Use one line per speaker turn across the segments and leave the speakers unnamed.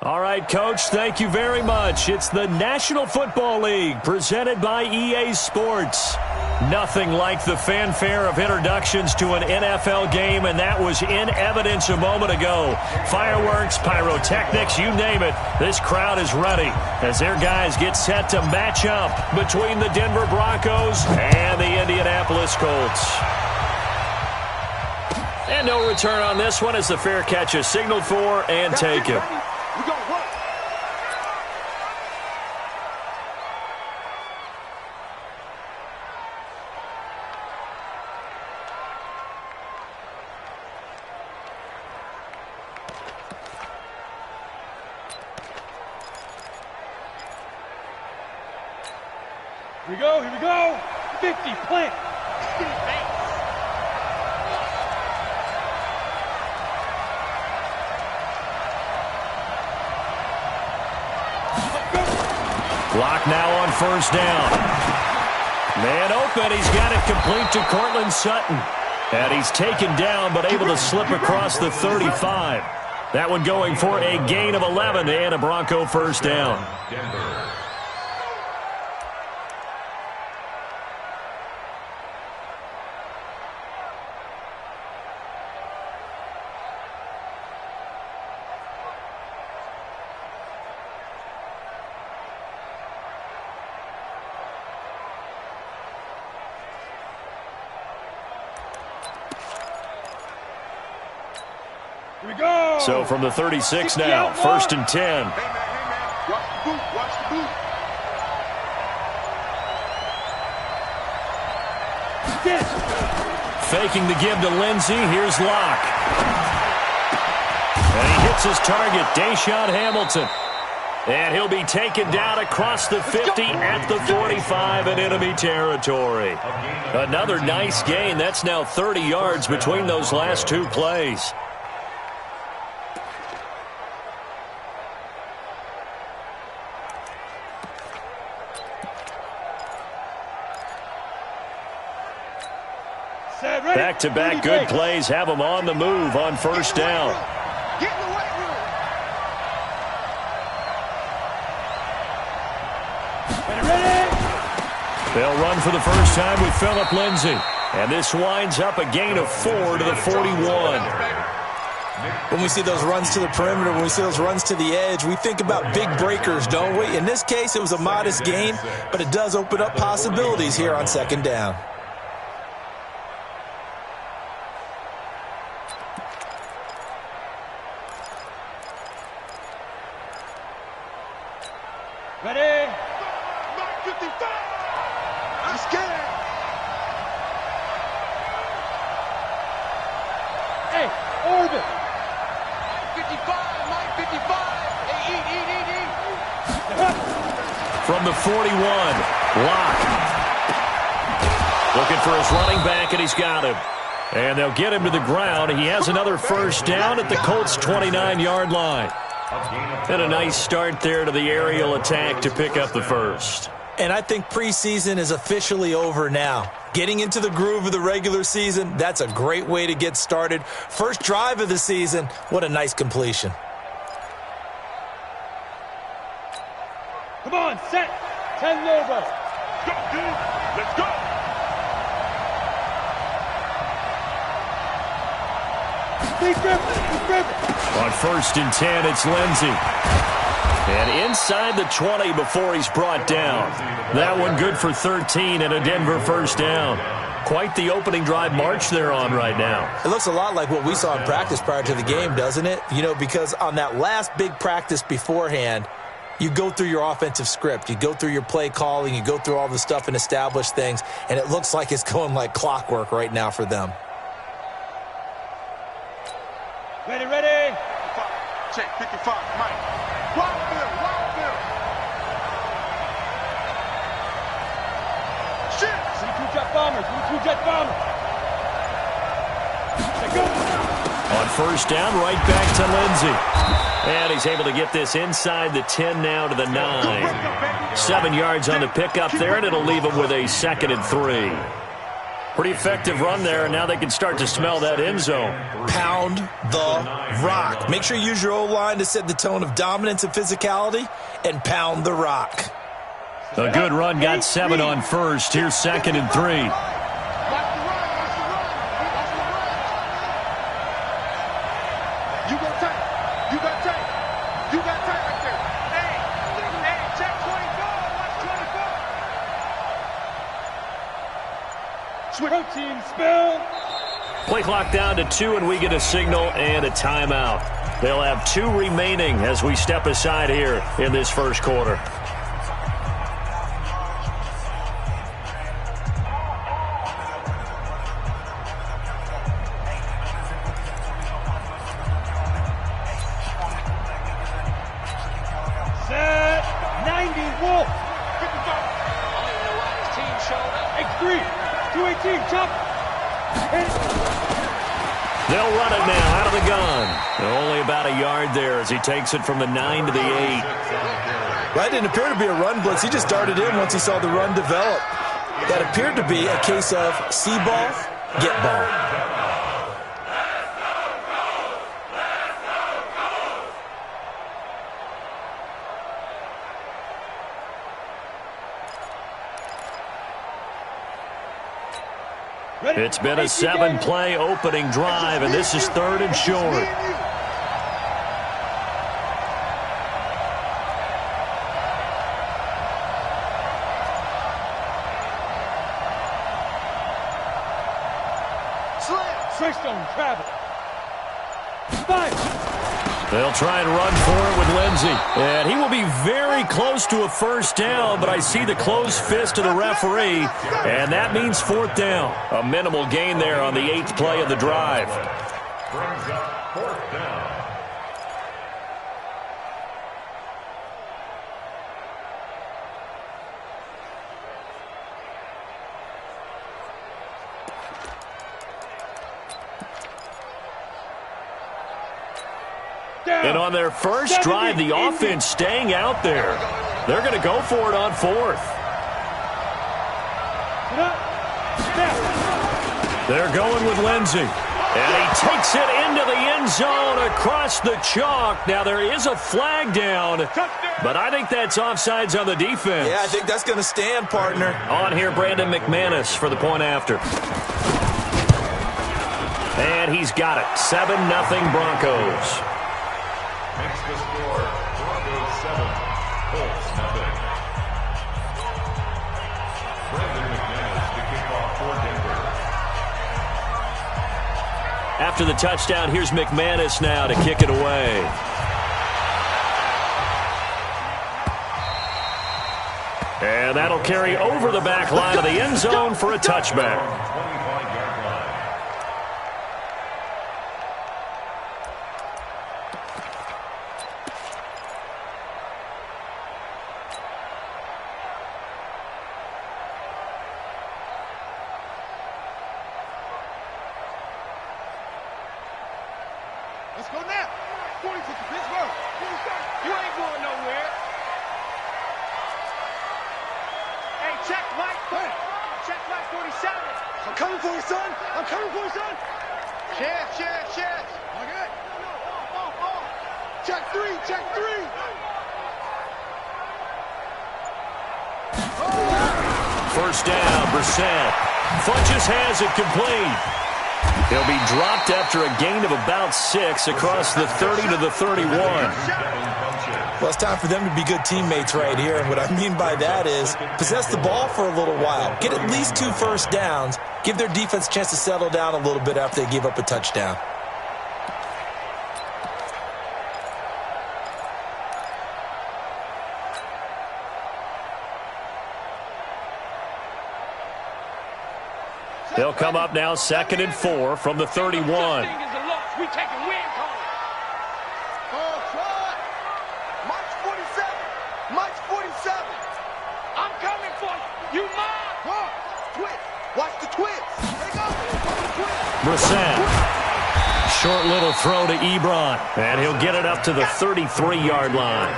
All right, Coach, thank you very much. It's the National Football League presented by EA Sports. Nothing like the fanfare of introductions to an NFL game, and that was in evidence a moment ago. Fireworks, pyrotechnics, you name it. This crowd is ready as their guys get set to match up between the Denver Broncos and the Indianapolis Colts. And no return on this one as the fair catch is signaled for and taken.
Here we go. 50, plant.
Block now on first down. Man open, he's got it complete to Cortland Sutton. And he's taken down but able to slip across the 35. That one going for a gain of 11 and a Bronco first down. So from the 36 now, first and 10.
Hey, man, watch the boot, watch the boot.
Faking the give to Lindsey, here's Locke. And he hits his target, Deshaun Hamilton. And he'll be taken down across the 50 at the 45 in enemy territory. Another nice gain. That's now 30 yards between those last two plays. Back-to-back good plays have them on the move on first down. They'll run for the first time with Phillip Lindsay. And this winds up a gain of 4 to the 41.
When we see those runs to the perimeter, when we see those runs to the edge, we think about big breakers, don't we? In this case, it was a modest gain, but it does open up possibilities here on second down.
Ready?
55. Let's get it.
Hey, orbit.
55, Mike 55. Hey, eat.
From the 41, Locke. Looking for his running back, and he's got him. And they'll get him to the ground. He has another first down at the Colts' 29-yard line. And a nice start there to the aerial attack to pick up the first.
And I think preseason is officially over now. Getting into the groove of the regular season, that's a great way to get started. First drive of the season, what a nice completion.
Come on, set. 10 over.
Go, dude. Let's go.
Keep gripping.
On first and 10, it's Lindsey. And inside the 20 before he's brought down. That one good for 13 and a Denver first down. Quite the opening drive march they're on right now.
It looks a lot like what we saw in practice prior to the game, doesn't it? You know, because on that last big practice beforehand, you go through your offensive script. You go through your play calling. You go through all the stuff and establish things. And it looks like it's going like clockwork right now for them.
Ready. 55.
Check 55, Mike. Wild Bill. Shit.
C2 jet bombers. Let's go.
On first down, right back to Lindsey. And he's able to get this inside the 10 now to the 9. 7 yards on the pickup there, and it'll leave him with a 2nd and 3. Pretty effective run there, and now they can start to smell that end zone.
Pound the rock. Make sure you use your O-line to set the tone of dominance and physicality, and pound the rock.
A good run, got 7 on first. Here's 2nd and 3.
Protein spill.
Play clock down to 2, and we get a signal and a timeout. They'll have 2 remaining as we step aside here in this first quarter.
Set 90 Wolf. 53. 218, chop.
They'll run it now out of the gun. Only about a yard there as he takes it from the 9 to the 8.
That didn't appear to be a run blitz. He just darted in once he saw the run develop. That appeared to be a case of see ball, get ball.
It's been a 7-play opening drive, and this is 3rd and short.
Stone travel. 5.
They'll try and run for it with Lindsey. And he will be very close to a first down, but I see the closed fist of the referee, and that means 4th down. A minimal gain there on the 8th play of the drive.
Brings up 4th down.
And on their first drive, the offense staying out there. They're going to go for it on 4th. They're going with Lindsey. And he takes it into the end zone across the chalk. Now, there is a flag down, but I think that's offsides on the defense.
Yeah, I think that's going to stand, partner.
On here, Brandon McManus for the point after. And he's got it. 7-0 Broncos.
Makes the score Broncos 7, Colts 0. Brandon McManus to kick off for Denver.
After the touchdown, here's McManus now to kick it away. And that'll carry over the back line of the end zone for a touchback.
Let's go now. 40 to Pittsburgh. You ain't going nowhere. Hey, check Mike. Check Mike 47. I'm coming for you, son. I'm coming for you, son. Chance. Okay. Off. Check 3.
First down, Brissett. Funches has it complete. He'll be dropped after a gain of about 6 across the 30 to the 31.
Well, it's time for them to be good teammates right here. And what I mean by that is possess the ball for a little while. Get at least 2 first downs. Give their defense a chance to settle down a little bit after they give up a touchdown.
They'll come up now 2nd and 4 from the 31.
We taking wins home. March 47. I'm coming for you. You mine. Twist. Watch the twist.
Brissett. Short little throw to Ebron. And he'll get it up to the 33-yard line.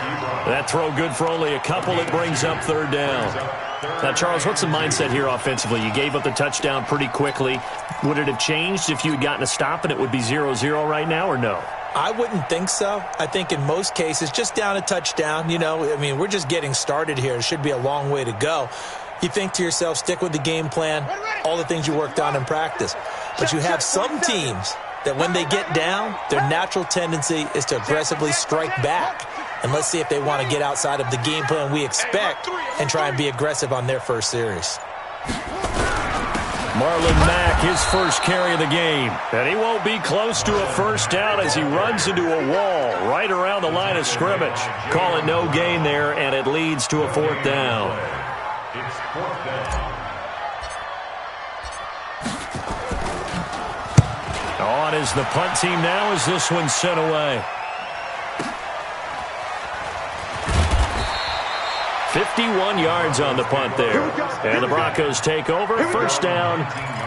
That throw good for only a couple. It brings up 3rd down. Now, Charles, what's the mindset here offensively? You gave up the touchdown pretty quickly. Would it have changed if you had gotten a stop and it would be 0-0 right now, or no?
I wouldn't think so. I think in most cases, just down a touchdown, we're just getting started here. It should be a long way to go. You think to yourself, stick with the game plan, all the things you worked on in practice. But you have some teams that when they get down, their natural tendency is to aggressively strike back. And let's see if they want to get outside of the game plan we expect and try and be aggressive on their first series.
Marlon Mack, his first carry of the game. And he won't be close to a first down as he runs into a wall right around the line of scrimmage. Call it no gain there, and it leads to a fourth down.
It's fourth down.
On is the punt team now as this one's sent away. 51 yards on the punt there. And the Broncos take over. First down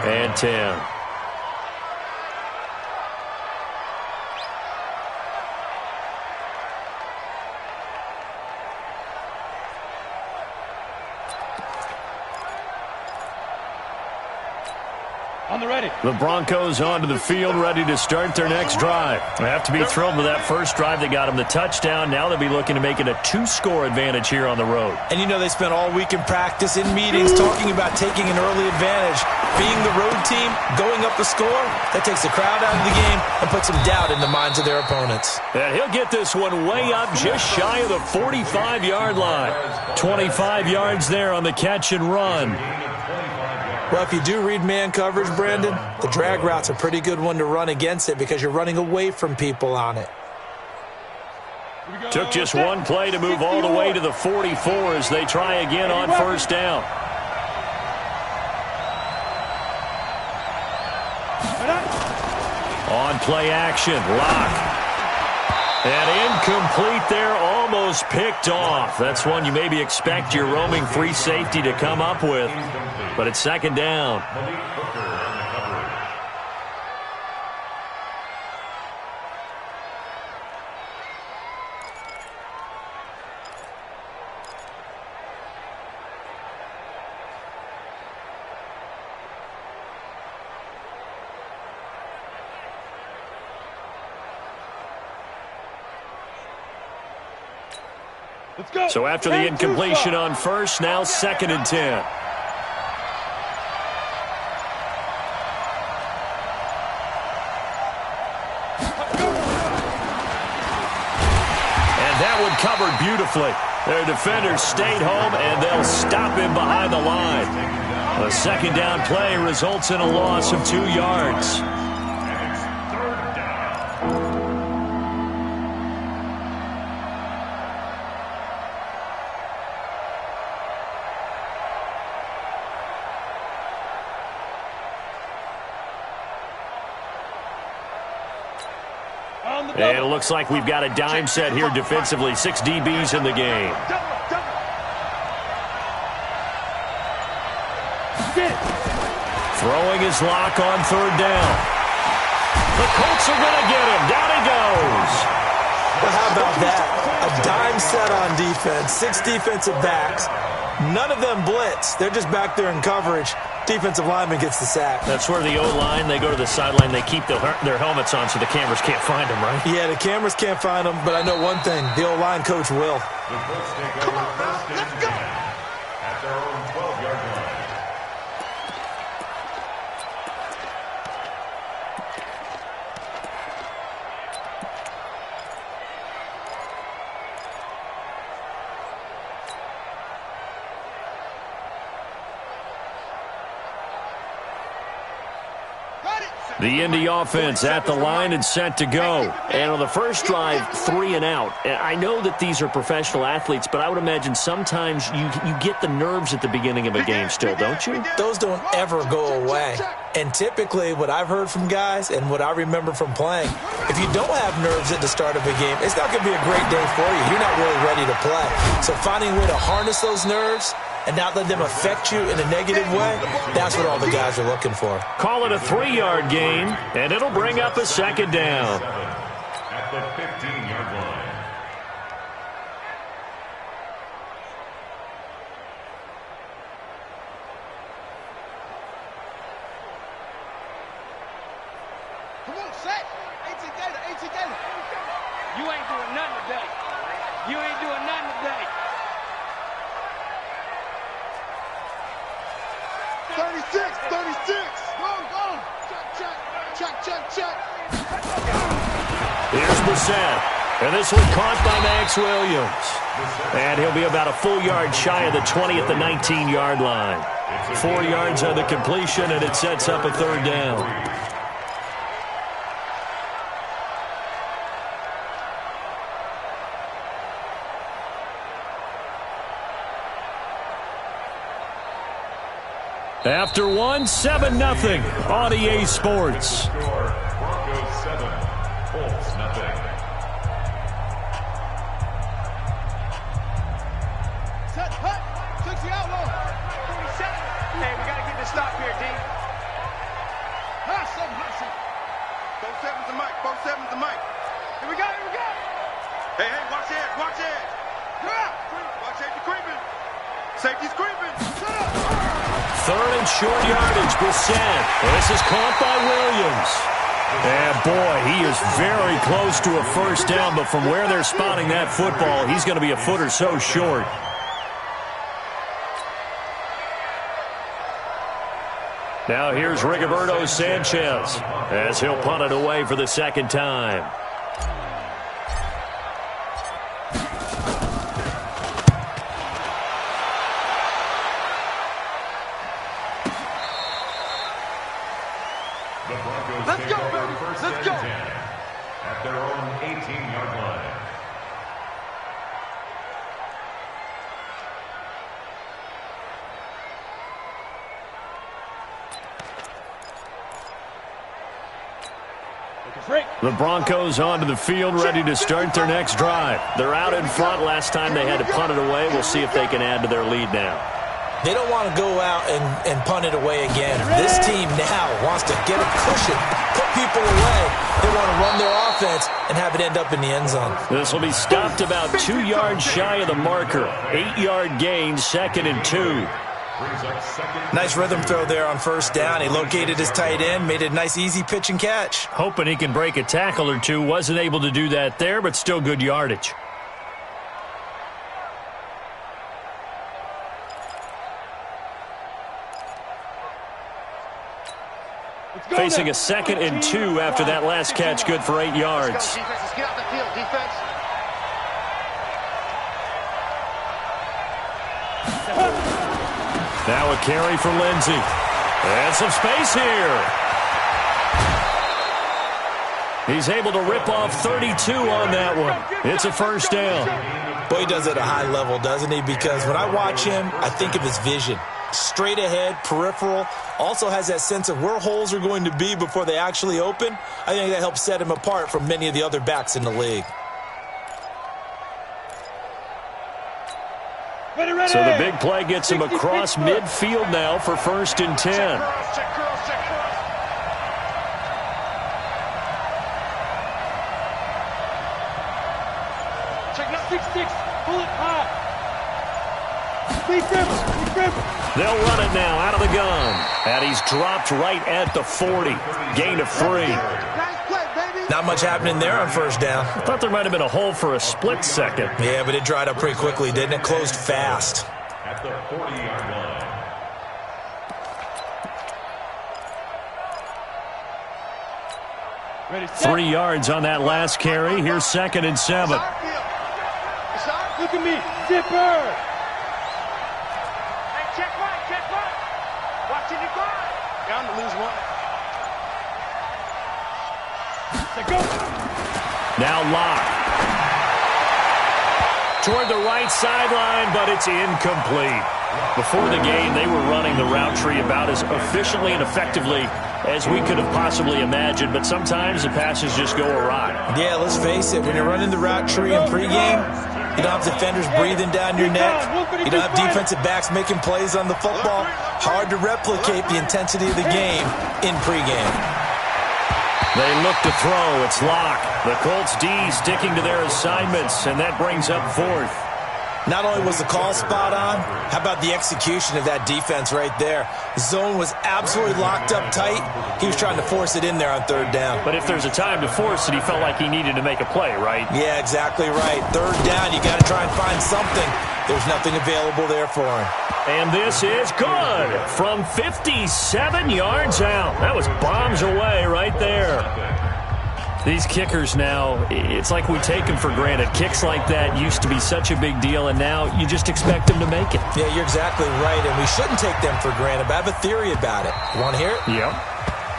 and 10.
On the ready.
The Broncos onto the field, ready to start their next drive. They have to be thrilled with that first drive. They got them the touchdown. Now they'll be looking to make it a 2-score advantage here on the road.
And they spent all week in practice, in meetings, talking about taking an early advantage. Being the road team, going up a score, that takes the crowd out of the game and puts some doubt in the minds of their opponents.
And he'll get this one way up just shy of the 45-yard line. 25 yards there on the catch and run.
Well, if you do read man coverage, Brandon, the drag route's a pretty good one to run against it because you're running away from people on it.
Took just one play to move all the way to the 44 as they try again on first down. On play action, lock. And incomplete there, almost picked off. That's one you maybe expect your roaming free safety to come up with. But it's second down.
Let's go.
So after the incompletion on first, now second and 10. Covered beautifully. Their defenders stayed home, and they'll stop him behind the line. A second down play results in a loss of 2 yards.
And it's third down.
And it looks like we've got a dime set here defensively. 6 DBs in the game. Throwing his lock on third down. The Colts are going to get him. Down he goes.
Well, how about that? A dime set on defense. 6 defensive backs. None of them blitz. They're just back there in coverage. Defensive lineman gets the sack.
That's where the O-line, they go to the sideline, they keep their helmets on so the cameras can't find them, right?
Yeah, the cameras can't find them, but I know one thing. The O-line coach will.
The Colts take over first and 10 at their own 12-yard line.
The Indy offense at the line and set to go. And on the first drive, 3 and out. I know that these are professional athletes, but I would imagine sometimes you get the nerves at the beginning of a game still, don't you?
Those don't ever go away. And typically what I've heard from guys and what I remember from playing, if you don't have nerves at the start of a game, it's not going to be a great day for you. You're not really ready to play. So finding a way to harness those nerves and not let them affect you in a negative way, that's what all the guys are looking for.
Call it a 3-yard gain, and it'll bring up a second down.
At the 15-yard line.
You ain't doing nothing today. You ain't doing nothing today.
36, 36. Go. Check.
Here's Brissett. And this one caught by Max Williams. And he'll be about a full yard shy of the 20 at the 19-yard line. 4 yards on the completion, and it sets up a third down. After 7-0 on EA Sports.
Broncos 7, Colts nothing.
Set, hut. 60 outlaw.
47. Hey, we got to get this stop here, D.
Hot seven. 47's the mic. 47's the mic.
Here we go.
Hey, watch it. Watch it, you're creeping. Safety's creeping. Shut up.
Third and short yardage, Brissett. This is caught by Williams. And boy, he is very close to a first down, but from where they're spotting that football, he's going to be a foot or so short. Now here's Rigoberto Sanchez as he'll punt it away for the second time.
The Broncos
Let's
take
go,
over
baby.
first
Let's
and
go.
10 at their own 18-yard line.
The Broncos onto the field, ready to start their next drive. They're out in front. Last time they had to punt it away. We'll see if they can add to their lead now.
They don't want to go out and punt it away again. This team now wants to get a cushion, put people away. They want to run their offense and have it end up in the end zone.
This will be stopped about 2 yards shy of the marker. 8-yard gain, 2nd and 2.
Brings up second.
Nice rhythm throw there on first down. He located his tight end, made it a nice easy pitch and catch.
Hoping he can break a tackle or two. Wasn't able to do that there, but still good yardage. Facing a 2nd and 2 after that last catch, good for 8 yards.
Let's go, defense. Let's get out the field, defense.
Now a carry for Lindsey. And some space here. He's able to rip off 32 on that one. It's a first down.
Boy, he does it at a high level, doesn't he? Because when I watch him, I think of his vision. Straight ahead, peripheral, also has that sense of where holes are going to be before they actually open. I think that helps set him apart from many of the other backs in the league.
So the big play gets him across midfield now for 1st and 10.
Check curls.
Check now. 6-6. Pull it high. Be careful.
They'll run it now out of the gun. And he's dropped right at the 40. Gain of 3.
Nice play, baby.
Not much happening there on first down.
I thought there might have been a hole for a split second.
Yeah, but it dried up pretty quickly, didn't it? Closed fast.
At the 40-yard line.
Ready, set.
3 yards on that last carry. Here's 2nd and 7.
Look at me. Zipper.
Hey, check right. Watching the guard. Down to lose one.
Let go.
Now Locke. Toward the right sideline, but it's incomplete. Before the game, they were running the route tree about as efficiently and effectively as we could have possibly imagined, but sometimes the passes just go awry.
Yeah, let's face it. When you're running the route tree in pregame, you don't have defenders breathing down your neck. You don't have defensive backs making plays on the football. Hard to replicate the intensity of the game in pregame.
They look to throw. It's Locke. The Colts D sticking to their assignments, and that brings up 4th.
Not only was the call spot on, how about the execution of that defense right there? Zone was absolutely locked up tight. He was trying to force it in there on third down.
But if there's a time to force it, he felt like he needed to make a play, right?
Yeah, exactly right. Third down, you got to try and find something. There's nothing available there for him.
And this is good from 57 yards out. That was bombs away right there. These kickers now, it's like we take them for granted. Kicks like that used to be such a big deal, and now you just expect them to make it.
Yeah, you're exactly right, and we shouldn't take them for granted, but I have a theory about it. You want to hear it?
Yep.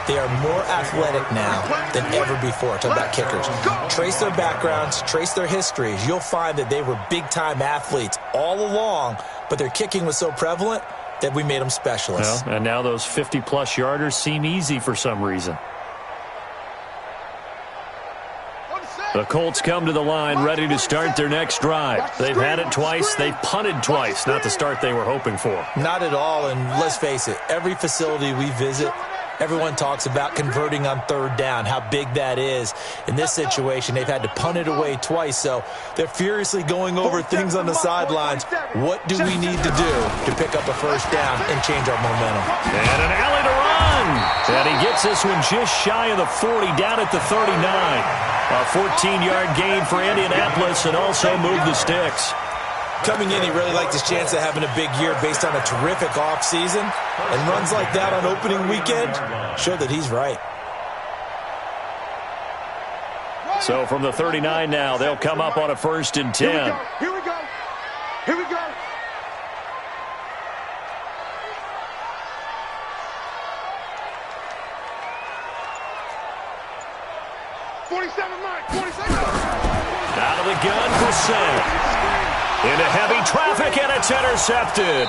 They are more athletic now than ever before. Talk about kickers. Trace their backgrounds, trace their histories. You'll find that they were big-time athletes all along, but their kicking was so prevalent that we made them specialists.
Well, and now those 50-plus yarders seem easy for some reason. The Colts come to the line ready to start their next drive. They've had it twice. They've punted twice. Not the start they were hoping for.
Not at all, and let's face it, every facility we visit, everyone talks about converting on third down, how big that is. In this situation, they've had to punt it away twice, so they're furiously going over things on the sidelines. What do we need to do to pick up a first down and change our momentum?
And an alley to run. And he gets this one just shy of the 40, down at the 39. A 14-yard gain for Indianapolis, and also move the sticks.
Coming in, he really liked his chance of having a big year based on a terrific offseason. And runs like that on opening weekend show that he's right.
So from the 39 now, they'll come up on a 1st and 10.
Here we go. Here we go. 47, Mike. 47.
Out of the gun for Sam. Into heavy traffic, and it's intercepted.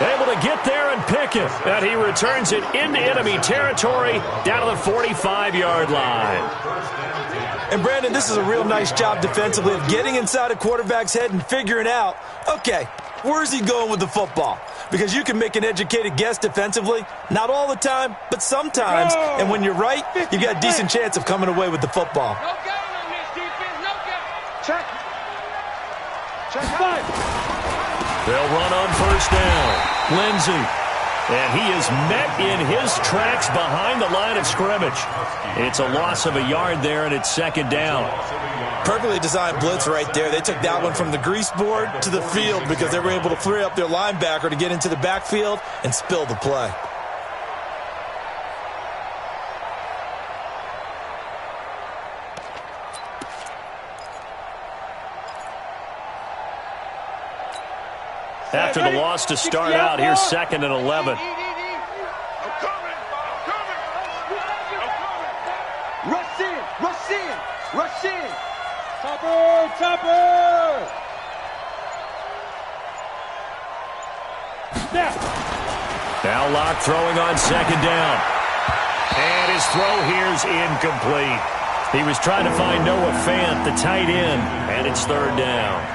Able to get there and pick it. And he returns it into enemy territory down to the 45-yard line.
And, Brandon, this is a real nice job defensively of getting inside a quarterback's head and figuring out, okay, where's he going with the football? Because you can make an educated guess defensively. Not all the time, but sometimes. And when you're right, you've got a decent chance of coming away with the football.
No gain on this defense. No gain.
Check. Check 5.
They'll run on 1st down. Lindsey. And he is met in his tracks behind the line of scrimmage. It's a loss of a yard there, and it's 2nd down.
Perfectly designed blitz right there. They took that one from the grease board to the field because they were able to free up their linebacker to get into the backfield and spill the play.
After the loss to start out, here's 2nd and 11.
I'm coming. Rush in. Rush in. Rush in.
Topper. Topper.
Now Locke throwing on 2nd down. And his throw here's incomplete. He was trying to find Noah Fant, the tight end, and it's 3rd down.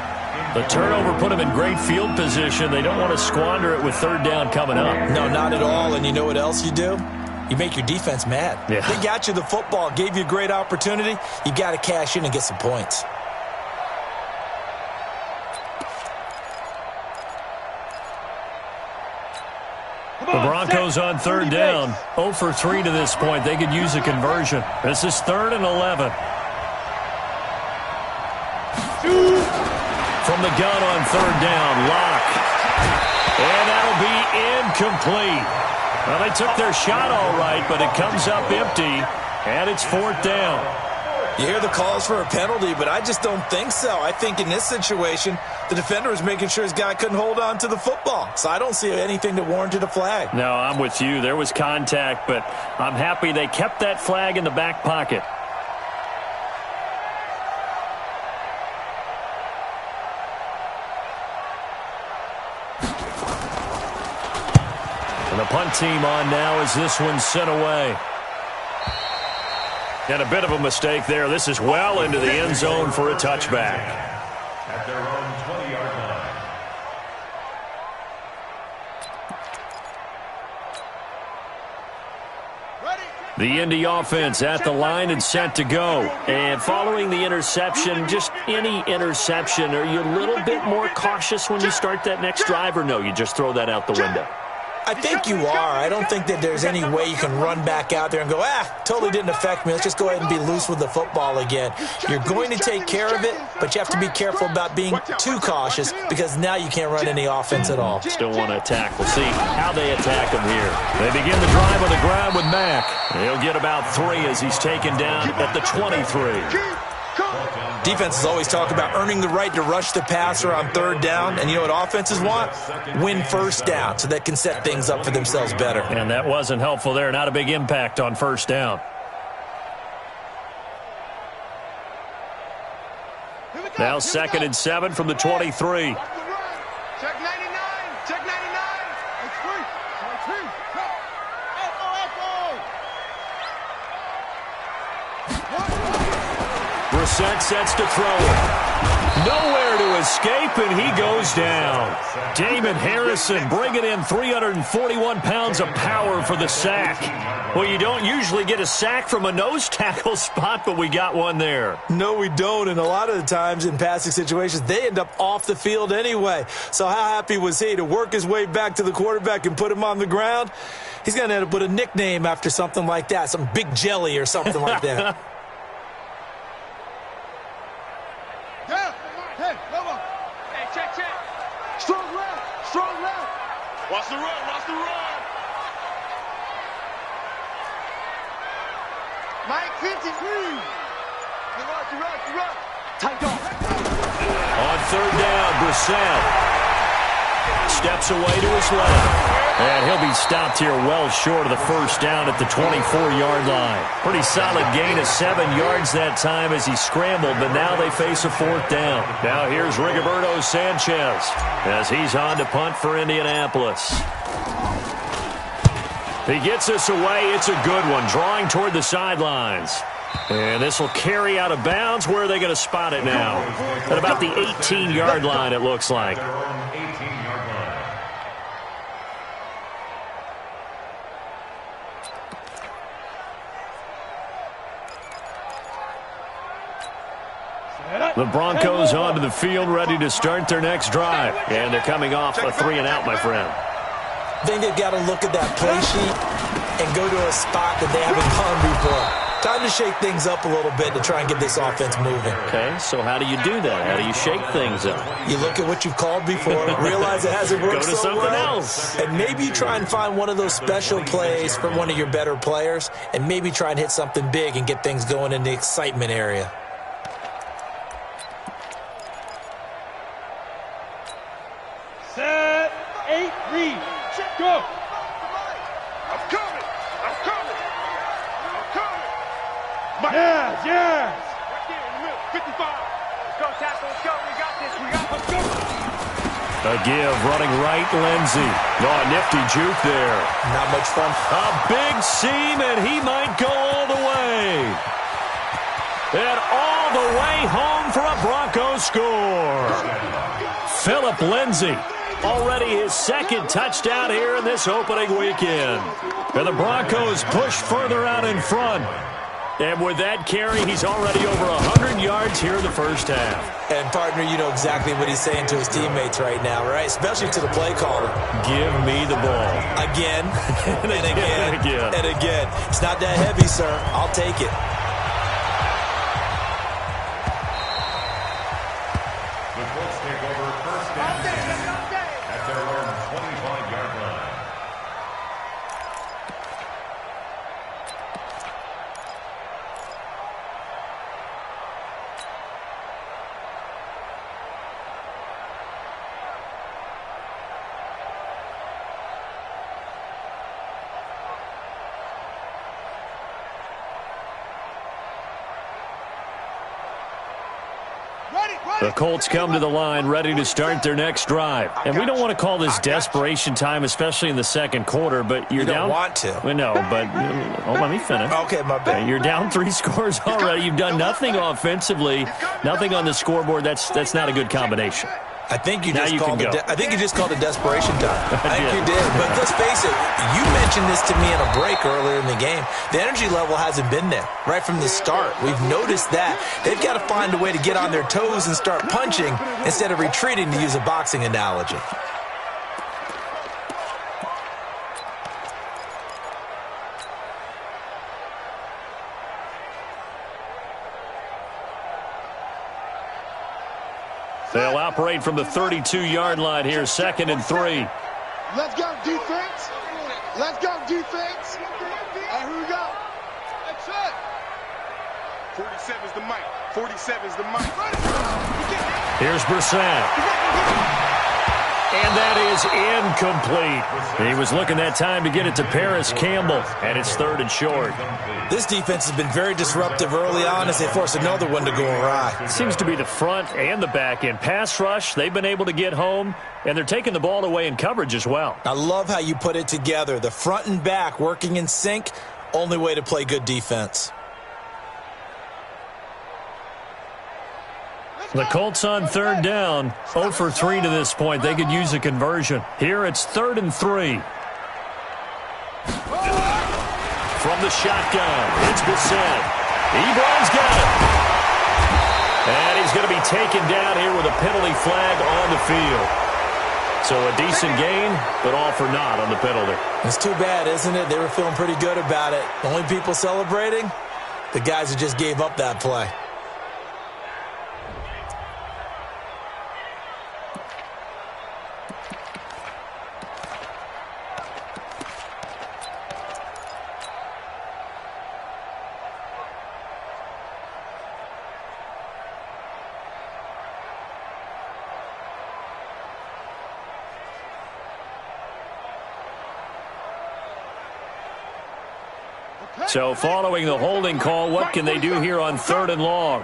The turnover put him in great field position. They don't want to squander it with 3rd down coming up.
No, not at all. And you know what else you do? You make your defense mad.
Yeah.
They got you the football, gave you a great opportunity. You got to cash in and get some points.
The Broncos on 3rd down. 0 for 3 to this point. They could use a conversion. This is 3rd and 11. From the gun on 3rd down, Locke. And that'll be incomplete. Well, they took their shot all right, but it comes up empty, and it's 4th down.
You hear the calls for a penalty, but I just don't think so. I think in this situation, the defender was making sure his guy couldn't hold on to the football. So I don't see anything that warranted a flag.
No, I'm with you. There was contact, but I'm happy they kept that flag in the back pocket. And the punt team on now as this one's sent away. And a bit of a mistake there. This is well into the end zone for a touchback.
At their own 20-yard line.
The Indy offense at the line and set to go. And following the interception, just any interception, are you a little bit more cautious when you start that next drive, or no, you just throw that out the window?
I think you are. I don't think that there's any way you can run back out there and go, totally didn't affect me. Let's just go ahead and be loose with the football again. You're going to take care of it, but you have to be careful about being too cautious because now you can't run any offense at all.
Still want to attack. We'll see how they attack him here. They begin the drive on the ground with Mack. He'll get about 3 as he's taken down at the 23.
Defenses always talk about earning the right to rush the passer on third down. And you know what offenses want? Win first down so they can set things up for themselves better.
And that wasn't helpful there. Not a big impact on first down. Now 2nd and 7 from the 23.
Check 99. Check 99. It's free.
Brissett sets to throw it. Nowhere to escape, and he goes down. Damon Harrison bringing in 341 pounds of power for the sack. Well, you don't usually get a sack from a nose tackle spot, but we got one there.
No, we don't, and a lot of the times in passing situations, they end up off the field anyway. So how happy was he to work his way back to the quarterback and put him on the ground? He's going to end up with a nickname after something like that, some Big Jelly or something like that.
Watch the run, watch the run. Mike 53. Run. Tight off.
On third down, Brissett steps away to his left. And he'll be stopped here well short of the first down at the 24-yard line. Pretty solid gain of 7 yards that time as he scrambled, but now they face a 4th down. Now here's Rigoberto Sanchez as he's on to punt for Indianapolis. He gets us away. It's a good one, drawing toward the sidelines. And this will carry out of bounds. Where are they going to spot it now? At about the 18-yard line, it looks like. The Broncos onto the field, ready to start their next drive. And they're coming off a 3-and-out, my friend.
I think they've got to look at that play sheet and go to a spot that they haven't gone before. Time to shake things up a little bit to try and get this offense moving.
Okay, so how do you do that? How do you shake things up?
You look at what you've called before, realize it hasn't worked
Go to
so
something
well,
else.
and maybe you try and find one of those special plays from one of your better players, and maybe try and hit something big and get things going in the excitement area.
Set, 8, read, go.
I'm coming.
Yes.
Right there in the middle, 55. Let's go, tackle. Let's go. We got this. Let's go.
A give, running right, Lindsey. Oh, nifty juke there.
Not much fun.
A big seam, and he might go all the way. And all the way home for a Broncos score. Phillip Lindsey, already his 2nd touchdown here in this opening weekend. And the Broncos push further out in front. And with that carry, he's already over 100 yards here in the first half.
And, partner, you know exactly what he's saying to his teammates right now, right? Especially to the play caller.
Give me the ball.
Again, and again,
and again.
and again. It's not that heavy, sir. I'll take it.
The Colts take over first down at their own 25-yard line.
The Colts come to the line ready to start their next drive. And we don't want to call this desperation time, especially in the second quarter, but you're
You don't
down.
want to.
We know, but let me finish.
Okay, my bad.
You're down 3 scores already. You've done nothing offensively, nothing on the scoreboard. That's not a good combination.
I think you just called it desperation time. I think you did. But let's face it, you mentioned this to me in a break earlier in the game. The energy level hasn't been there right from the start. We've noticed that. They've got to find a way to get on their toes and start punching instead of retreating, to use a boxing analogy.
They'll operate from the 32-yard line here, 2nd and 3.
Let's go, defense. Let's go, defense. Hey, here we go. That's it. 47's the mic. 47's the mic.
Here's Brissett. And that is incomplete. He was looking that time to get it to Paris Campbell, and it's 3rd and short.
This defense has been very disruptive early on as they force another one to go awry.
It seems to be the front and the back end. Pass rush, they've been able to get home, and they're taking the ball away in coverage as well.
I love how you put it together. The front and back working in sync, only way to play good defense.
The Colts on 3rd down, 0 for 3 to this point. They could use a conversion. Here it's 3rd and 3. From the shotgun, it's Brissett. Ebron's got it. And he's going to be taken down here with a penalty flag on the field. So a decent gain, but all for naught on the penalty.
It's too bad, isn't it? They were feeling pretty good about it. Only people celebrating? The guys who just gave up that play.
So following the holding call, what can they do here on 3rd and long?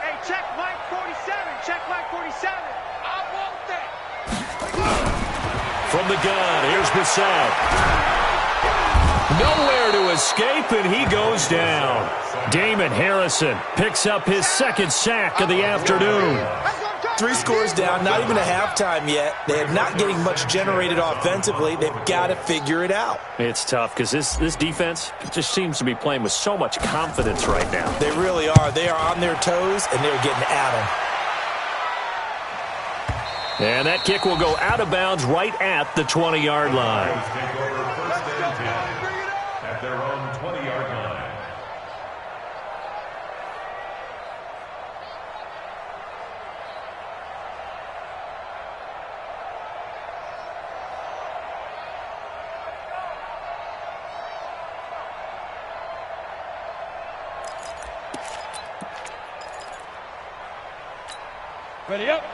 Hey, check Mike 47. Check Mike 47. I want that.
From the gun, here's Brissett. Nowhere to escape, and he goes down. Damon Harrison picks up his 2nd sack of the afternoon.
3 scores down, not even a halftime yet. They're not getting much generated offensively. They've got to figure it out.
It's tough because this defense just seems to be playing with so much confidence right now.
They really are. They are on their toes, and they're getting at them.
And that kick will go out of bounds right at the 20-yard line.
At their own 20-yard line.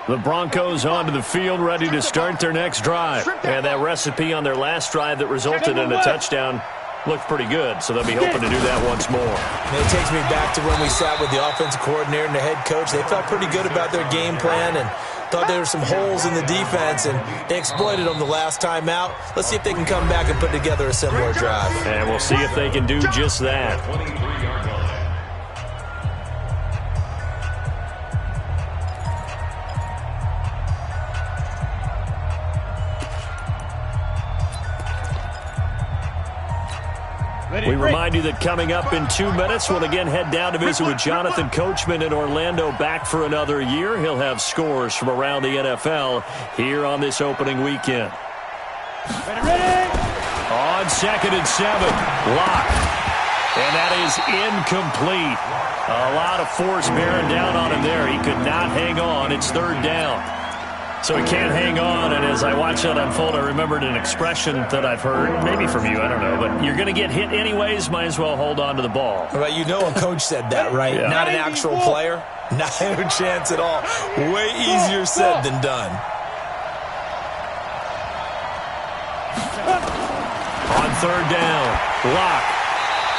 The Broncos onto the field, ready to start their next drive. And that recipe on their last drive that resulted in a touchdown looked pretty good, so they'll be hoping to do that once more.
And it takes me back to when we sat with the offensive coordinator and the head coach. They felt pretty good about their game plan and thought there were some holes in the defense, and they exploited them the last time out. Let's see if they can come back and put together a similar drive.
And we'll see if they can do just that.
23-yard line.
We remind you that coming up in 2 minutes, we'll again head down to visit with Jonathan Coachman in Orlando, back for another year. He'll have scores from around the NFL here on this opening weekend.
Ready?
On 2nd and 7, Locke. And that is incomplete. A lot of force bearing down on him there. He could not hang on. It's 3rd down. So he can't hang on, and as I watch that unfold, I remembered an expression that I've heard, maybe from you, I don't know, but you're going to get hit anyways, might as well hold on to the ball.
Well, you know a coach said that, right?
Yeah.
Not an actual player. Not a chance at all. Way easier said than done.
On 3rd down, Locke.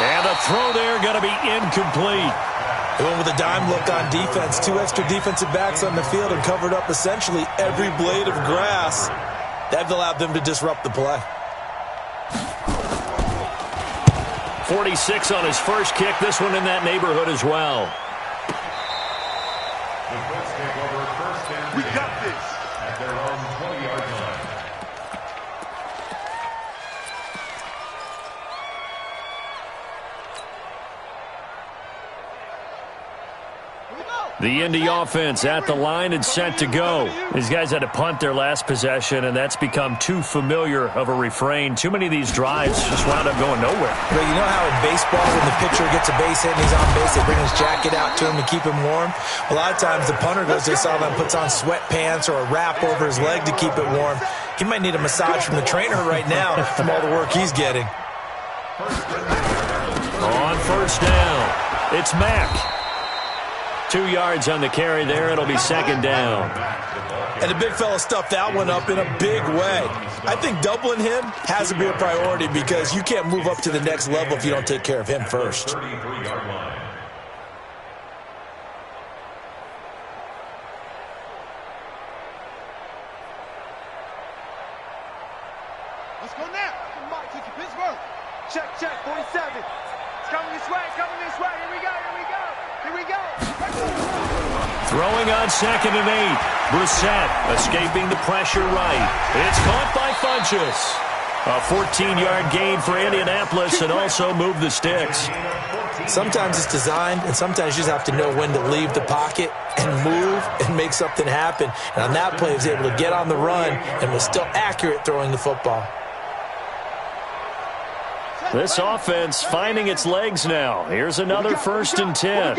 And the throw there going to be incomplete.
They went with a dime look on defense. 2 extra defensive backs on the field and covered up essentially every blade of grass. That allowed them to disrupt the play.
46 on his first kick. This one in that neighborhood as well.
The Colts take over first down.
We got this.
At their own 20-yard line.
The Indy offense at the line and set to go. These guys had to punt their last possession, and that's become too familiar of a refrain. Too many of these drives just wound up going nowhere.
But you know how in baseball, when the pitcher gets a base hit and he's on base, they bring his jacket out to him to keep him warm? A lot of times the punter goes to the sideline, puts on sweatpants or a wrap over his leg to keep it warm. He might need a massage from the trainer right now from all the work he's getting.
On first down, it's Mack. 2 yards on the carry there. It'll be second down.
And the big fella stuffed that one up in a big way. I think doubling him has to be a priority because you can't move up to the next level if you don't take care of him first.
33-yard line.
Let's go now. Mike, take your Pittsburgh. Check, 47. It's coming this way, Here we go.
Throwing on 2nd and 8. Brissett escaping the pressure right. It's caught by Funchess. A 14-yard gain for Indianapolis and also move the sticks.
Sometimes it's designed, and sometimes you just have to know when to leave the pocket and move and make something happen. And on that play, he was able to get on the run and was still accurate throwing the football.
This offense finding its legs now. Here's another 1st and 10.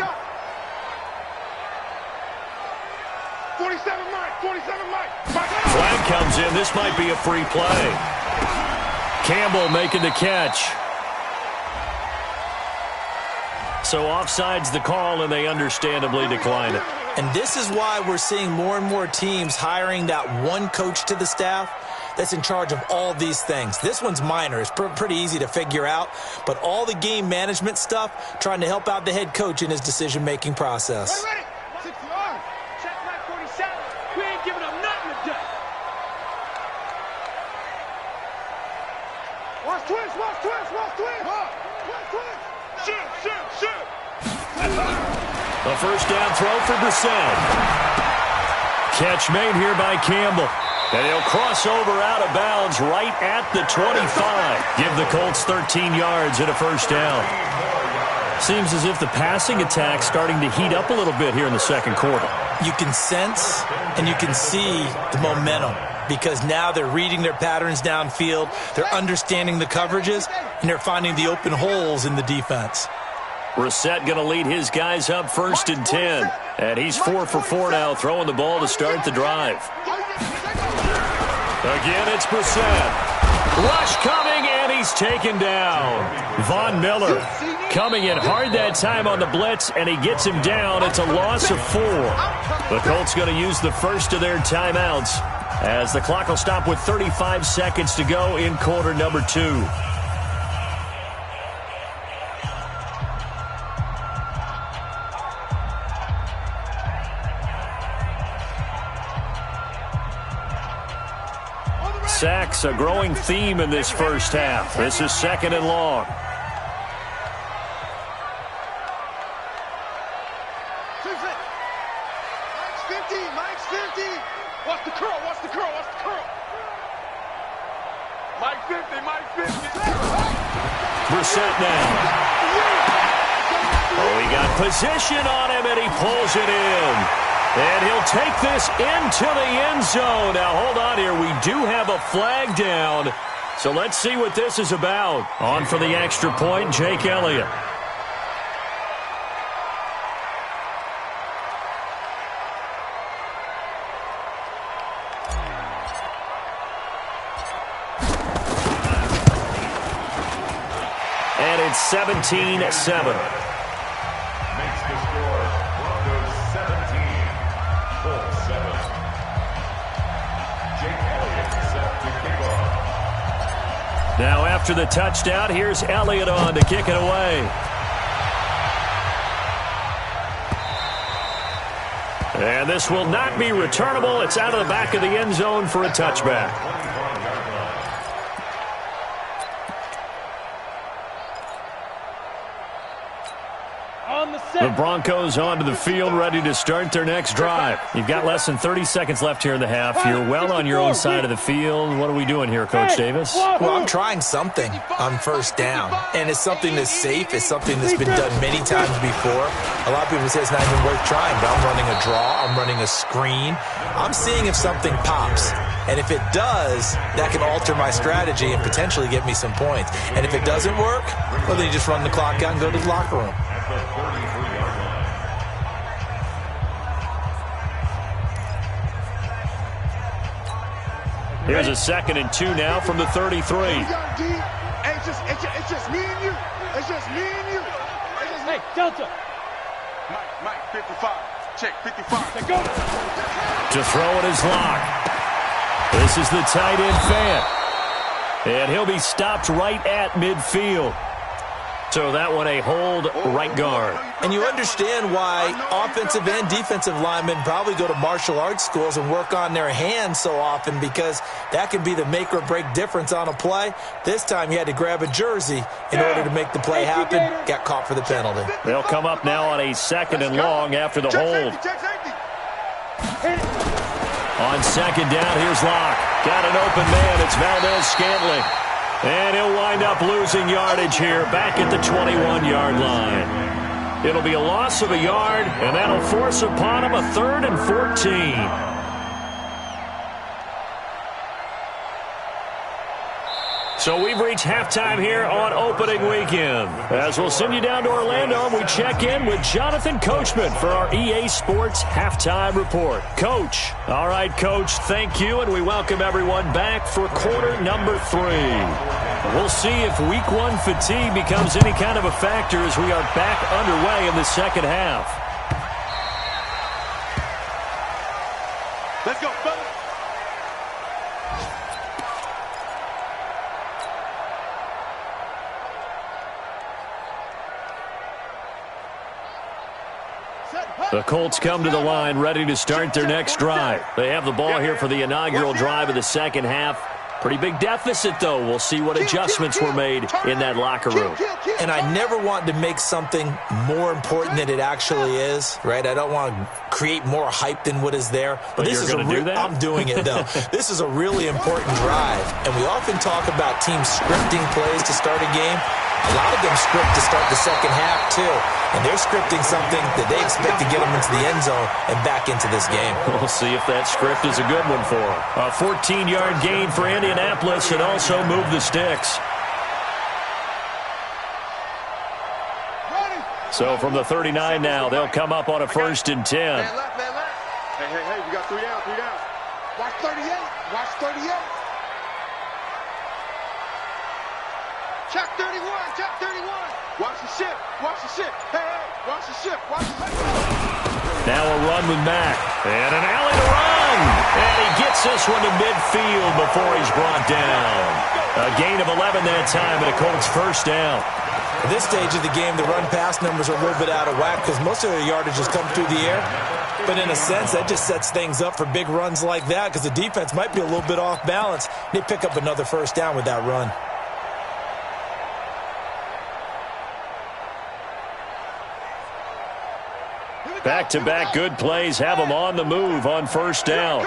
47 Mike.
Flag comes in. This might be a free play. Campbell making the catch. So offside's the call, and they understandably decline it.
And this is why we're seeing more and more teams hiring that one coach to the staff that's in charge of all these things. This one's minor. It's pretty easy to figure out. But all the game management stuff, trying to help out the head coach in his decision-making process.
Ready. 6 yards. Check Mike 47. We ain't giving up nothing today. Watch twins. Shoot.
A first down throw for Brissett. Catch made here by Campbell. And he'll cross over out of bounds right at the 25. Give the Colts 13 yards and a first down. Seems as if the passing attack's starting to heat up a little bit here in the second quarter.
You can sense and you can see the momentum because now they're reading their patterns downfield, they're understanding the coverages, and they're finding the open holes in the defense.
Brissett going to lead his guys up 1st and 10. And he's 4 for 4 now, throwing the ball to start the drive. Again, it's Brissett. Rush coming, and he's taken down. Von Miller coming in hard that time on the blitz, and he gets him down. It's a loss of 4. The Colts going to use the first of their timeouts as the clock will stop with 35 seconds to go in quarter number 2. Sacks, a growing theme in this first half. This is 2nd and long.
Mike's 50. Watch the curl. Mike 50.
Brissett now. Oh, he got position on him, and he pulls it in. And he'll take this into the end zone. Now, hold on here. We do have a flag down. So let's see what this is about. On for the extra point, Jake Elliott. And it's 17-7.
Makes the score Broncos 17, Colts 7. Jake Elliott set to kick off.
Now after the touchdown, here's Elliott on to kick it away. And this will not be returnable. It's out of the back of the end zone for a touchback. The Broncos onto the field, ready to start their next drive. You've got less than 30 seconds left here in the half. You're well on your own side of the field. What are we doing here, Coach Davis?
Well, I'm trying something on first down, and it's something that's safe. It's something that's been done many times before. A lot of people say it's not even worth trying, but I'm running a draw. I'm running a screen. I'm seeing if something pops. And if it does, that can alter my strategy and potentially get me some points. And if it doesn't work, well, then you just run the clock out and go to the locker room.
Here's a 2nd and 2 now from the 33.
It's just me and you. It's just me and you.
Hey, Delta.
Mike, 55. Check, 55.
Let's go.
To throw it is Locke. This is the tight end Fant. And he'll be stopped right at midfield. So that one a hold right guard.
And you understand why offensive and defensive linemen probably go to martial arts schools and work on their hands so often, because that can be the make or break difference on a play. This time he had to grab a jersey in order to make the play happen. Got caught for the penalty.
They'll come up now on a 2nd and long after the hold. On 2nd down, here's Locke. Got an open man. It's Valdez-Scantling. And he'll wind up losing yardage here back at the 21-yard line. It'll be a loss of a yard, and that'll force upon him a 3rd and 14. So we've reached halftime here on opening weekend. As we'll send you down to Orlando, we check in with Jonathan Coachman for our EA Sports Halftime Report. Coach. All right, Coach, thank you, and we welcome everyone back for quarter number 3. We'll see if week 1 fatigue becomes any kind of a factor as we are back underway in the second half.
Let's go, fellas.
The Colts come to the line ready to start their next drive. They have the ball here for the inaugural drive of the second half. Pretty big deficit, though. We'll see what adjustments were made in that locker room.
And I never want to make something more important than it actually is, right? I don't want to create more hype than what is there.
But
this is
do that?
I'm doing it, though. This is a really important drive. And we often talk about teams scripting plays to start a game. A lot of them script to start the second half, too. And they're scripting something that they expect to get them into the end zone and back into this game.
We'll see if that script is a good one for them. A 14-yard gain for Indianapolis and also move the sticks. So from the 39 now, they'll come up on a 1st and 10.
Man left. Hey, we got 3 down. Watch 38. Check 31. Watch the ship. Hey, watch the ship.
Now a run with Mack. And an alley to run. And he gets this one to midfield before he's brought down. A gain of 11 that time and a Colts 1st down.
At this stage of the game, the run-pass numbers are a little bit out of whack because most of their yardage has come through the air. But in a sense, that just sets things up for big runs like that because the defense might be a little bit off balance. They pick up another 1st down with that run.
Back-to-back good plays have them on the move on 1st down.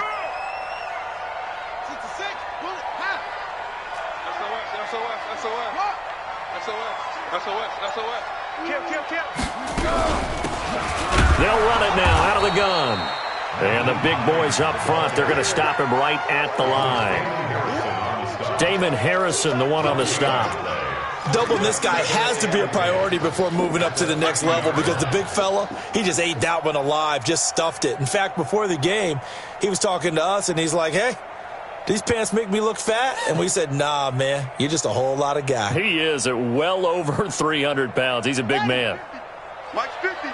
They'll run it now out of the gun. And the big boys up front, they're going to stop him right at the line. Damon Harrison, the one on the stop.
Doubling this guy has to be a priority before moving up to the next level because the big fella, he just ate that one alive, just stuffed it. In fact, before the game, he was talking to us, and he's like, hey, these pants make me look fat? And we said, nah, man, you're just a whole lot of guy.
He is at well over 300 pounds. He's a big man.
Mike's 50.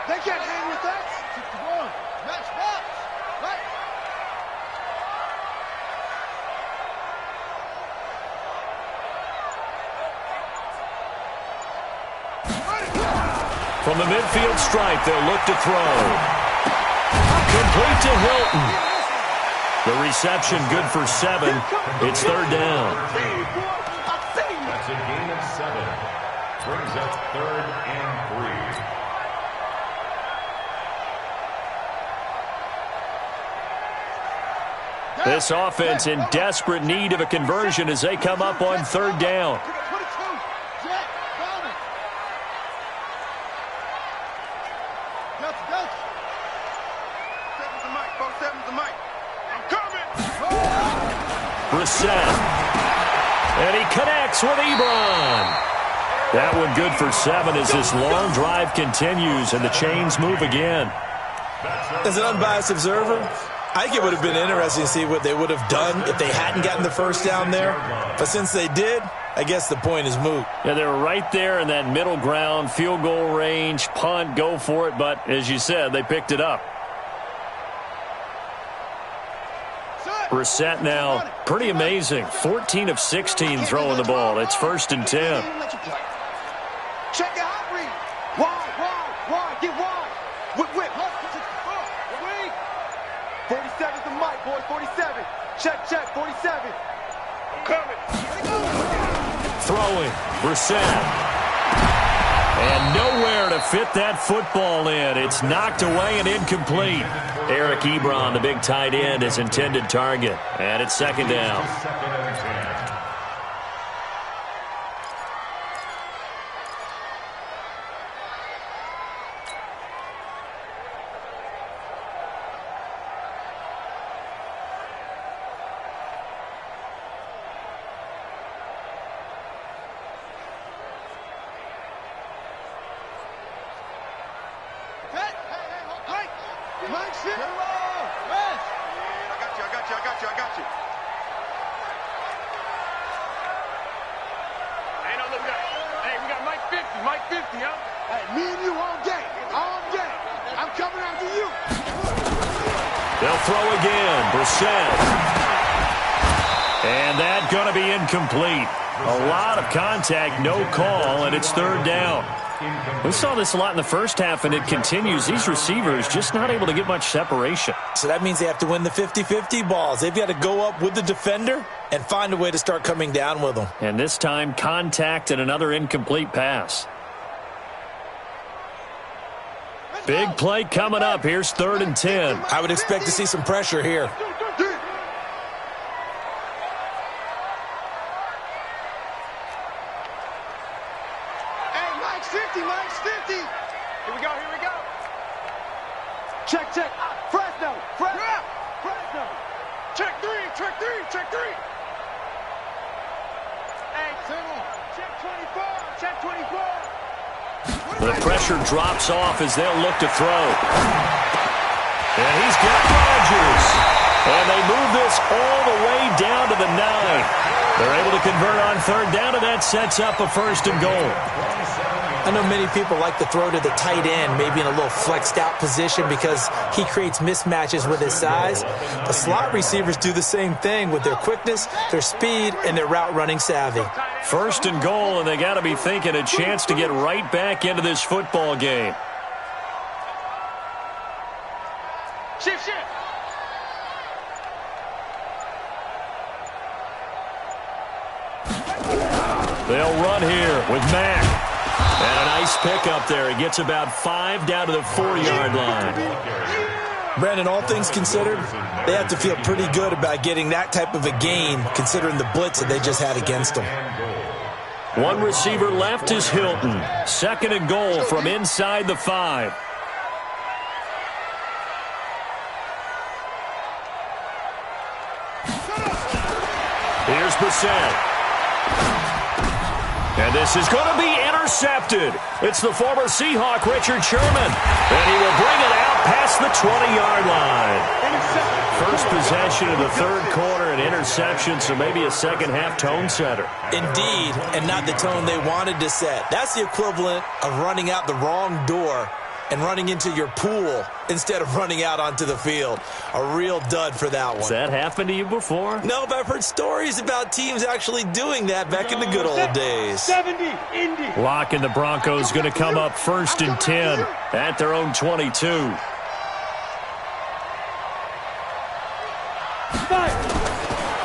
They can't hang with that. 61. Match box. Right.
From the midfield stripe, they'll look to throw. Complete to Hilton. The reception good for 7. It's 3rd down.
That's a gain of 7. Brings up 3rd and 3.
This offense in desperate need of a conversion as they come up on third down. Brissett. And he connects with Ebron. That one good for 7 as this long drive continues and the chains move again.
As an unbiased observer, I think it would have been interesting to see what they would have done if they hadn't gotten the first down there. But since they did, I guess the point is moot.
Yeah, they were right there in that middle ground, field goal range, punt, go for it. But as you said, they picked it up. Brissett now, pretty amazing. 14 of 16 throwing the ball. It's 1st and 10.
Check it out, read. Wide, get wide. Whip. 47's the mic, boys, 47. Check, 47. I'm coming.
Throwing, Brissett. And nowhere to fit that football in. It's knocked away and incomplete. Eric Ebron, the big tight end, his intended target. And it's 2nd down.
I got you. Hey, no, look at that. Hey, we got Mike 50, huh? Hey, me and you all day. I'm coming after you.
They'll throw again. Brissett. And that's going to be incomplete. A lot of contact, no call, and it's 3rd down. We saw this a lot in the first half, and it continues. These receivers just not able to get much separation.
So that means they have to win the 50-50 balls. They've got to go up with the defender and find a way to start coming down with them.
And this time, contact and another incomplete pass. Big play coming up. Here's 3rd and 10.
I would expect to see some pressure here.
Mike's 50. Here we go. Check. Fresno. Check three. Hey, check 24.
The pressure drops off as they'll look to throw. And he's got Rodgers. And they move this all the way down to the 9. They're able to convert on 3rd down, and that sets up a 1st and goal.
I know many people like to throw to the tight end, maybe in a little flexed out position because he creates mismatches with his size. The slot receivers do the same thing with their quickness, their speed, and their route running savvy.
1st and goal, and they got to be thinking a chance to get right back into this football game.
Shift.
They'll run here with Mack. And a nice pickup there. He gets about 5 down to the 4-yard line.
Brandon, all things considered, they have to feel pretty good about getting that type of a gain considering the blitz that they just had against them.
One receiver left is Hilton. 2nd and goal from inside the 5. Here's Brissett. And this is going to be intercepted. It's the former Seahawk, Richard Sherman. And he will bring it out past the 20-yard line. First possession of the 3rd quarter, an interception, so maybe a second-half tone setter.
Indeed, and not the tone they wanted to set. That's the equivalent of running out the wrong door and running into your pool instead of running out onto the field. A real dud for that one.
Has that happened to you before?
No, but I've heard stories about teams actually doing that back in the good old days.
70, Indy.
Lock and the Broncos going to come up 1st and 10 at their own 22.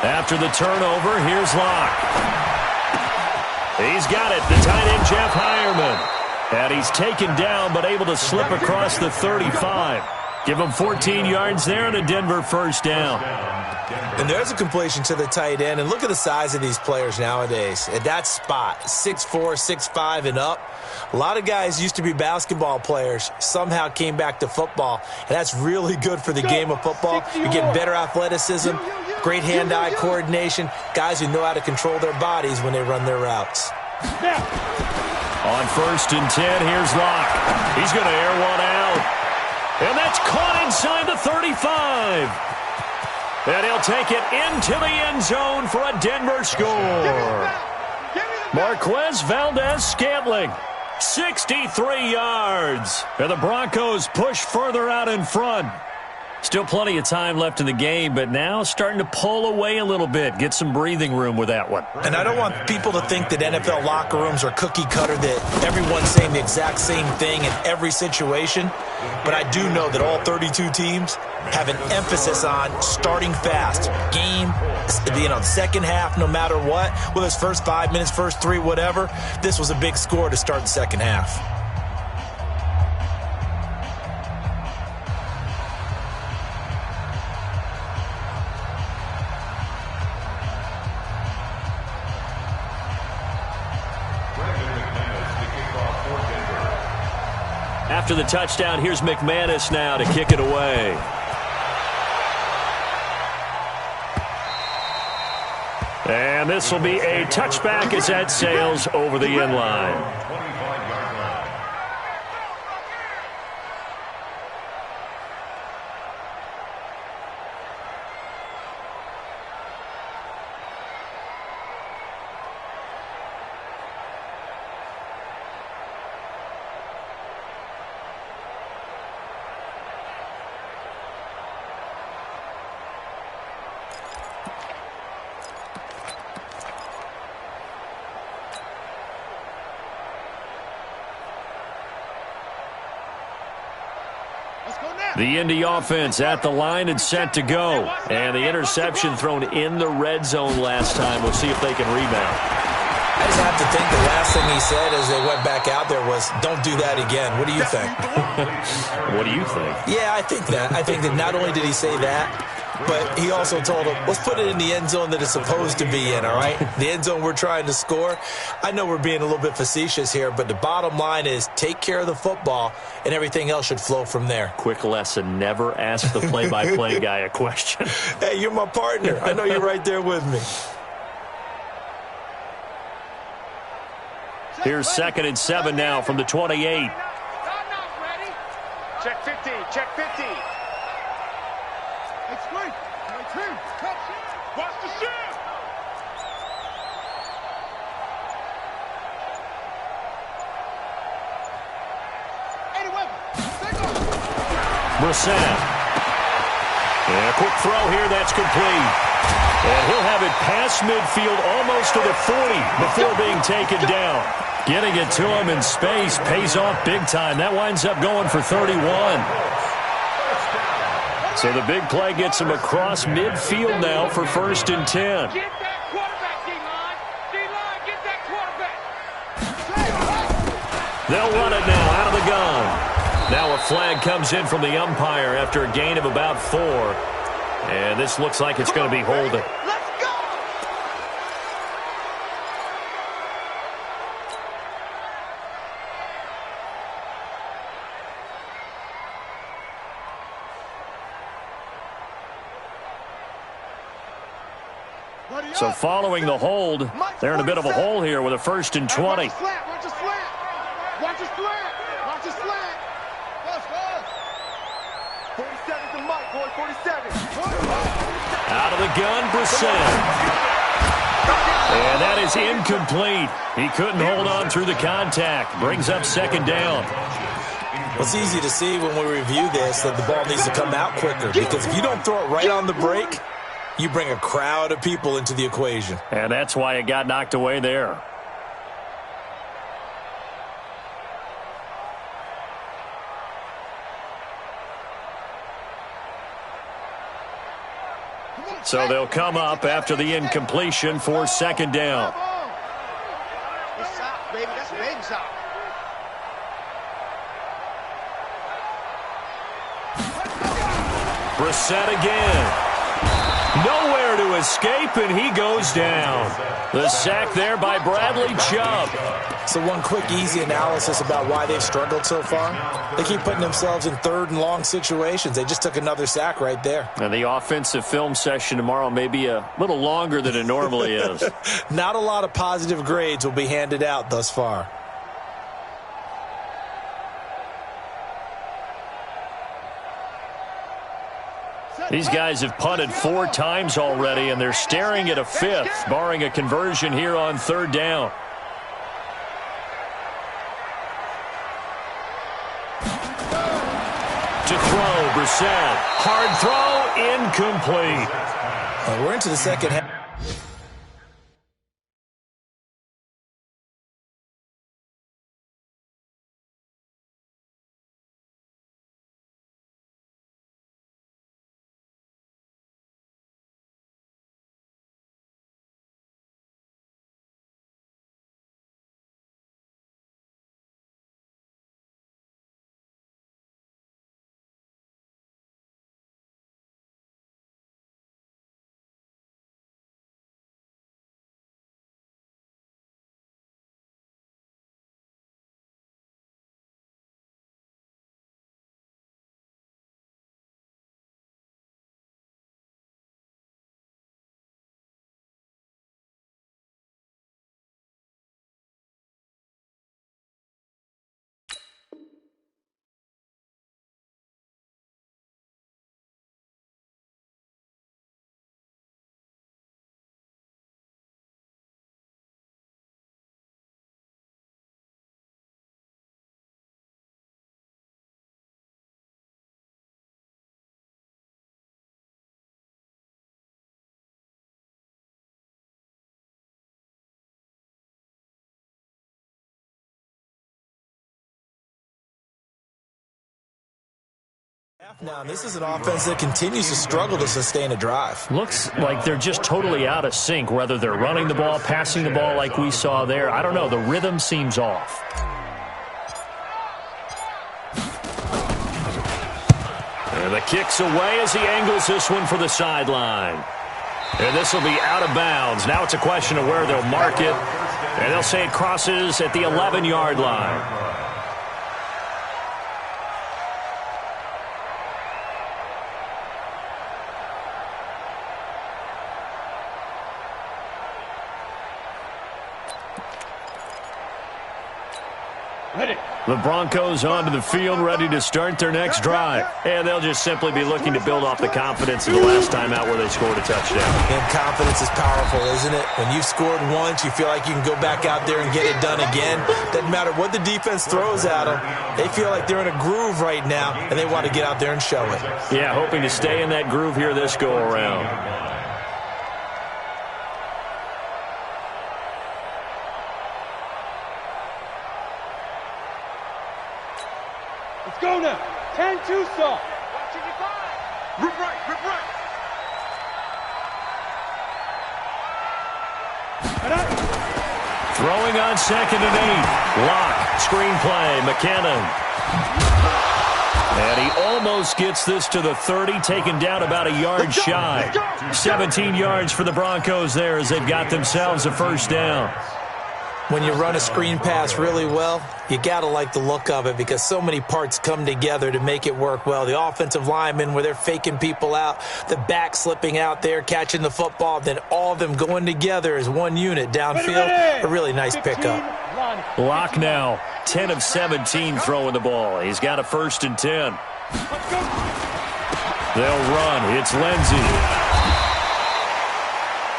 After the turnover, here's Locke. He's got it, the tight end Jeff Heuerman. And he's taken down but able to slip across the 35. Give them 14 yards there and a Denver first down.
And there's a completion to the tight end. And look at the size of these players nowadays. At that spot, 6'4", 6'5", and up. A lot of guys used to be basketball players, somehow came back to football. And that's really good for the game of football. You get better athleticism, great hand-eye coordination, guys who know how to control their bodies when they run their routes.
On 1st and 10, here's Locke. He's going to air one out. And that's caught inside the 35. And he'll take it into the end zone for a Denver score. Marquez Valdez-Scantling, 63 yards. And the Broncos push further out in front. Still plenty of time left in the game, but now starting to pull away a little bit. Get some breathing room with that one.
And I don't want people to think that NFL locker rooms are cookie cutter, that everyone's saying the exact same thing in every situation. But I do know that all 32 teams have an emphasis on starting fast. Game, second half, no matter what. Whether it's first 5 minutes, first 3, whatever. This was a big score to start the second half.
After the touchdown, here's McManus now to kick it away. And this will be a touchback as that sails over the end line. The Indy offense at the line and set to go. And the interception thrown in the red zone last time. We'll see if they can rebound.
I just have to think the last thing he said as they went back out there was, don't do that again. What do you think?
What do you think?
Yeah, I think that. I think that not only did he say that, but he also told him, let's put it in the end zone that it's supposed to be in, all right? The end zone we're trying to score. I know we're being a little bit facetious here, but the bottom line is take care of the football, and everything else should flow from there.
Quick lesson, never ask the play-by-play guy a question.
Hey, you're my partner. I know you're right there with me.
Here's 2nd and 7 now from the 28.
Check 50, check 50. Watch the shift.
Brissett. And a quick throw here, that's complete. And he'll have it past midfield almost to the 40 before being taken down. Getting it to him in space pays off big time. That winds up going for 31. So the big play gets him across midfield now for 1st and 10.
Get that quarterback, D-line. D-line, get that quarterback.
They'll run it now out of the gun. Now a flag comes in from the umpire after a gain of about 4. And this looks like it's going to be holding.
Let's go.
So following the hold, they're in a bit of a hole here with a 1st and 20.
Watch a slant. Watch a slant. Watch a slant. Watch a slant. 47 to Mike, boy. 47.
Out of the gun, Brissett. And that is incomplete. He couldn't hold on through the contact. Brings up 2nd down.
Well, it's easy to see when we review this that the ball needs to come out quicker, because if you don't throw it right on the break, you bring a crowd of people into the equation.
And that's why it got knocked away there. So they'll come up after the incompletion for 2nd down.
It's soft, baby. That's baby soft.
Brissett again. Nowhere to escape, and he goes down. The sack there by Bradley Chubb.
So one quick, easy analysis about why they've struggled so far. They keep putting themselves in third and long situations. They just took another sack right there.
And the offensive film session tomorrow may be a little longer than it normally is.
Not a lot of positive grades will be handed out thus far.
These guys have punted 4 times already, and they're staring at a 5th, barring a conversion here on 3rd down. To throw, Brissett. Hard throw, incomplete.
We're into the second half. Now, this is an offense that continues to struggle to sustain a drive.
Looks like they're just totally out of sync, whether they're running the ball, passing the ball like we saw there. I don't know. The rhythm seems off. And the kick's away as he angles this one for the sideline. And this will be out of bounds. Now it's a question of where they'll mark it. And they'll say it crosses at the 11-yard line. The Broncos onto the field, ready to start their next drive. And they'll just simply be looking to build off the confidence of the last time out where they scored a touchdown.
And confidence is powerful, isn't it? When you've scored once, you feel like you can go back out there and get it done again. Doesn't matter what the defense throws at them. They feel like they're in a groove right now, and they want to get out there and show it.
Yeah, hoping to stay in that groove here this go-around.
Go now. 10-2 saw.
Rip right, rip right.
Throwing on 2nd and 8. Lock, screen play, McKinnon. And he almost gets this to the 30, taken down about a yard shy. 17 yards for the Broncos there as they've got themselves a first down.
When you run a screen pass really well, you got to like the look of it because so many parts come together to make it work well. The offensive linemen, where they're faking people out, the back slipping out there, catching the football, then all of them going together as one unit downfield. A really nice pickup.
Lock now, 10 of 17 throwing the ball. He's got a 1st and 10. They'll run. It's Lindsey.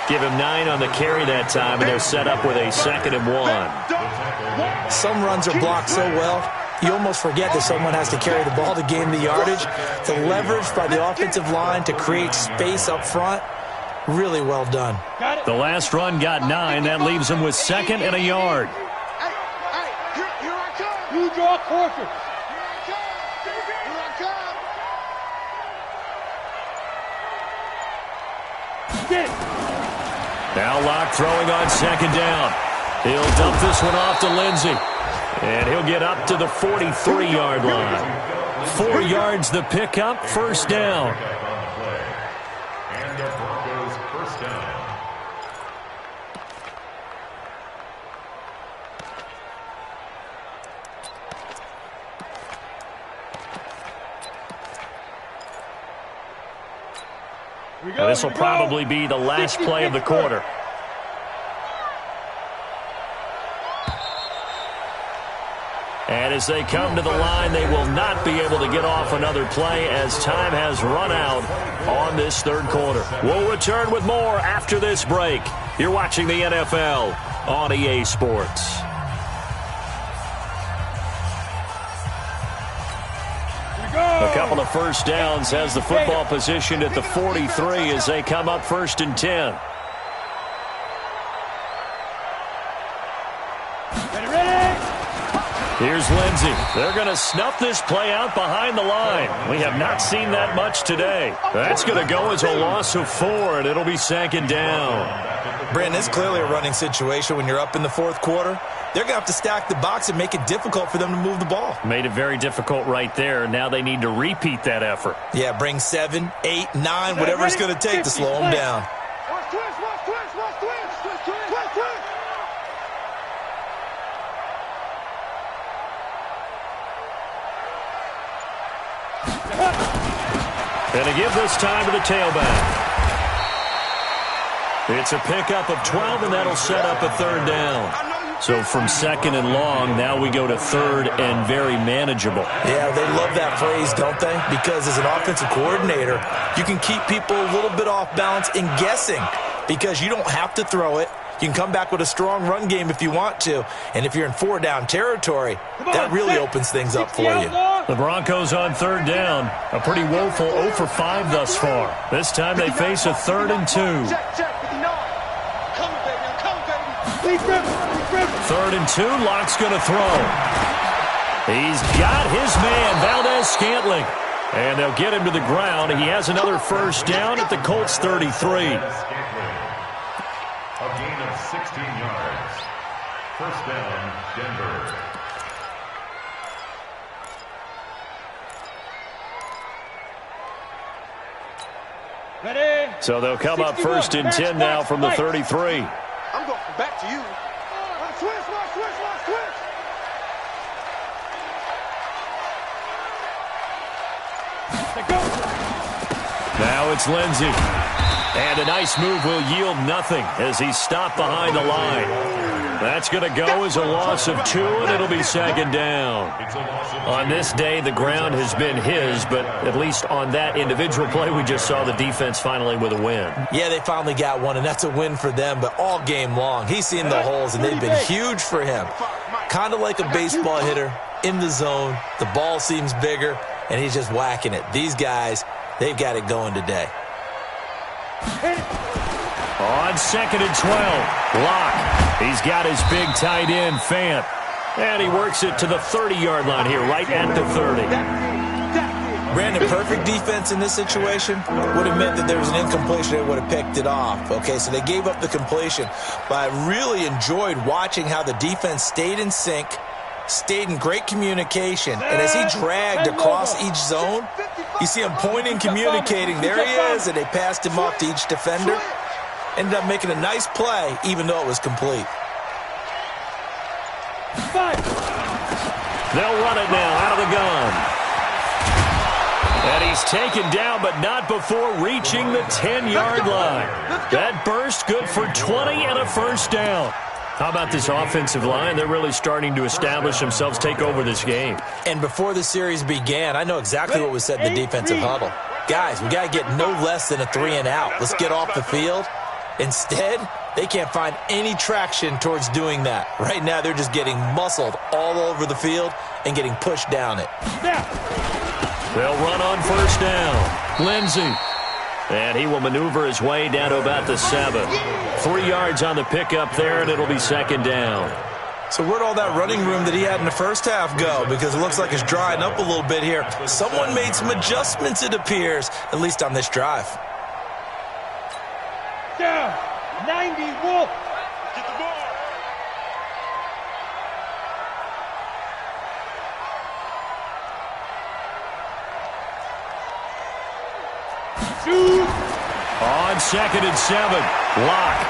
Give him 9 on the carry that time, and they're set up with a 2nd and 1.
Some runs are blocked so well, you almost forget that someone has to carry the ball to gain the yardage. The leverage by the offensive line to create space up front, really well done.
The last run got 9. That leaves him with 2nd and a yard.
You draw caution. Get it.
Now Lock throwing on 2nd down. He'll dump this one off to Lindsey. And he'll get up to the 43-yard line. 4 yards the pickup, first down.
And the Broncos first down.
Now this will probably be the last play of the quarter. And as they come to the line, they will not be able to get off another play as time has run out on this third quarter. We'll return with more after this break. You're watching the NFL on EA Sports. A couple of first downs has the football positioned at the 43 as they come up 1st and 10. Here's Lindsey. They're going to snuff this play out behind the line. We have not seen that much today. That's going to go as a loss of 4, and it'll be 2nd down.
Brandon, it's clearly a running situation when you're up in the 4th quarter. They're going to have to stack the box and make it difficult for them to move the ball.
Made it very difficult right there. Now they need to repeat that effort.
Yeah, bring 7, 8, 9, whatever it's going to take to slow them down.
And to give this time to the tailback. It's a pickup of 12, and that'll set up a 3rd down. So from 2nd and long, now we go to 3rd and very manageable.
Yeah, they love that phrase, don't they? Because as an offensive coordinator, you can keep people a little bit off balance in guessing because you don't have to throw it. You can come back with a strong run game if you want to. And if you're in 4-down territory, that really opens things up for you.
The Broncos on 3rd down. A pretty woeful 0 for 5 thus far. This time they face a 3rd and 2. 3rd and 2, Locke's going to throw. He's got his man, Valdez-Scantling. And they'll get him to the ground. He has another first down at the Colts 33.
A gain of 16 yards. First down, Denver.
So they'll come up 1st and 10 now from the 33.
I'm going back to you. Switch.
Now it's Lindsey. And a nice move will yield nothing as he's stopped behind the line. That's going to go as a loss of 2, and it'll be 2nd down. On this day, the ground has been his, but at least on that individual play, we just saw the defense finally with a win.
Yeah, they finally got one, and that's a win for them, but all game long, he's seen the holes, and they've been huge for him. Kind of like a baseball hitter in the zone. The ball seems bigger, and he's just whacking it. These guys, they've got it going today.
On 2nd and 12, Locke. He's got his big tight end, Fant. And he works it to the 30-yard line here, right at the 30.
Brandon, perfect defense in this situation would have meant that there was an incompletion. They would have picked it off. Okay, so they gave up the completion. But I really enjoyed watching how the defense stayed in sync, stayed in great communication. And as he dragged across each zone, you see him pointing, communicating. There he is, and they passed him off to each defender. Ended up making a nice play, even though it was complete.
They'll run it now out of the gun. And he's taken down, but not before reaching the 10-yard line. That burst good for 20 and a first down. How about this offensive line? They're really starting to establish themselves, take over this game.
And before the series began, I know exactly what was said in the defensive huddle. Guys, we got to get no less than a 3-and-out. Let's get off the field. Instead, they can't find any traction towards doing that. Right now, they're just getting muscled all over the field and getting pushed down it.
They'll run on first down. Lindsey. And he will maneuver his way down to about the 7. 3 yards on the pickup there, and it'll be 2nd down.
So where'd all that running room that he had in the first half go? Because it looks like it's drying up a little bit here. Someone made some adjustments, it appears, at least on this drive.
Down. 90, Wolf.
Get the ball.
On 2nd and 7, Locke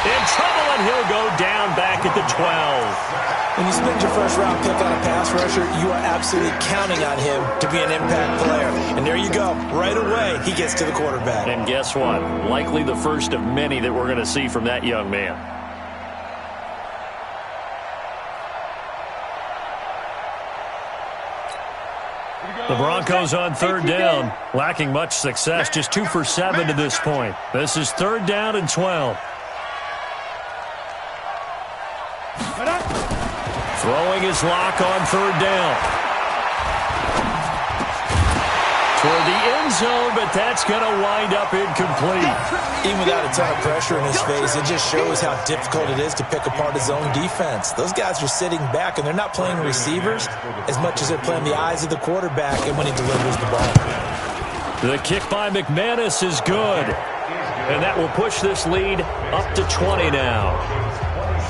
in trouble, and he'll go down back at the 12.
When you spend your first-round pick on a pass rusher, you are absolutely counting on him to be an impact player. And there you go. Right away, he gets to the quarterback.
And guess what? Likely the first of many that we're going to see from that young man. The Broncos on 3rd down, lacking much success, just 2 for 7 to this point. This is 3rd down and 12. Throwing his Lock on 3rd down. Toward the end zone, but that's going to wind up incomplete.
Even without a ton of pressure in his face, it just shows how difficult it is to pick apart his own defense. Those guys are sitting back, and they're not playing receivers as much as they're playing the eyes of the quarterback and when he delivers the ball.
The kick by McManus is good, and that will push this lead up to 20 now.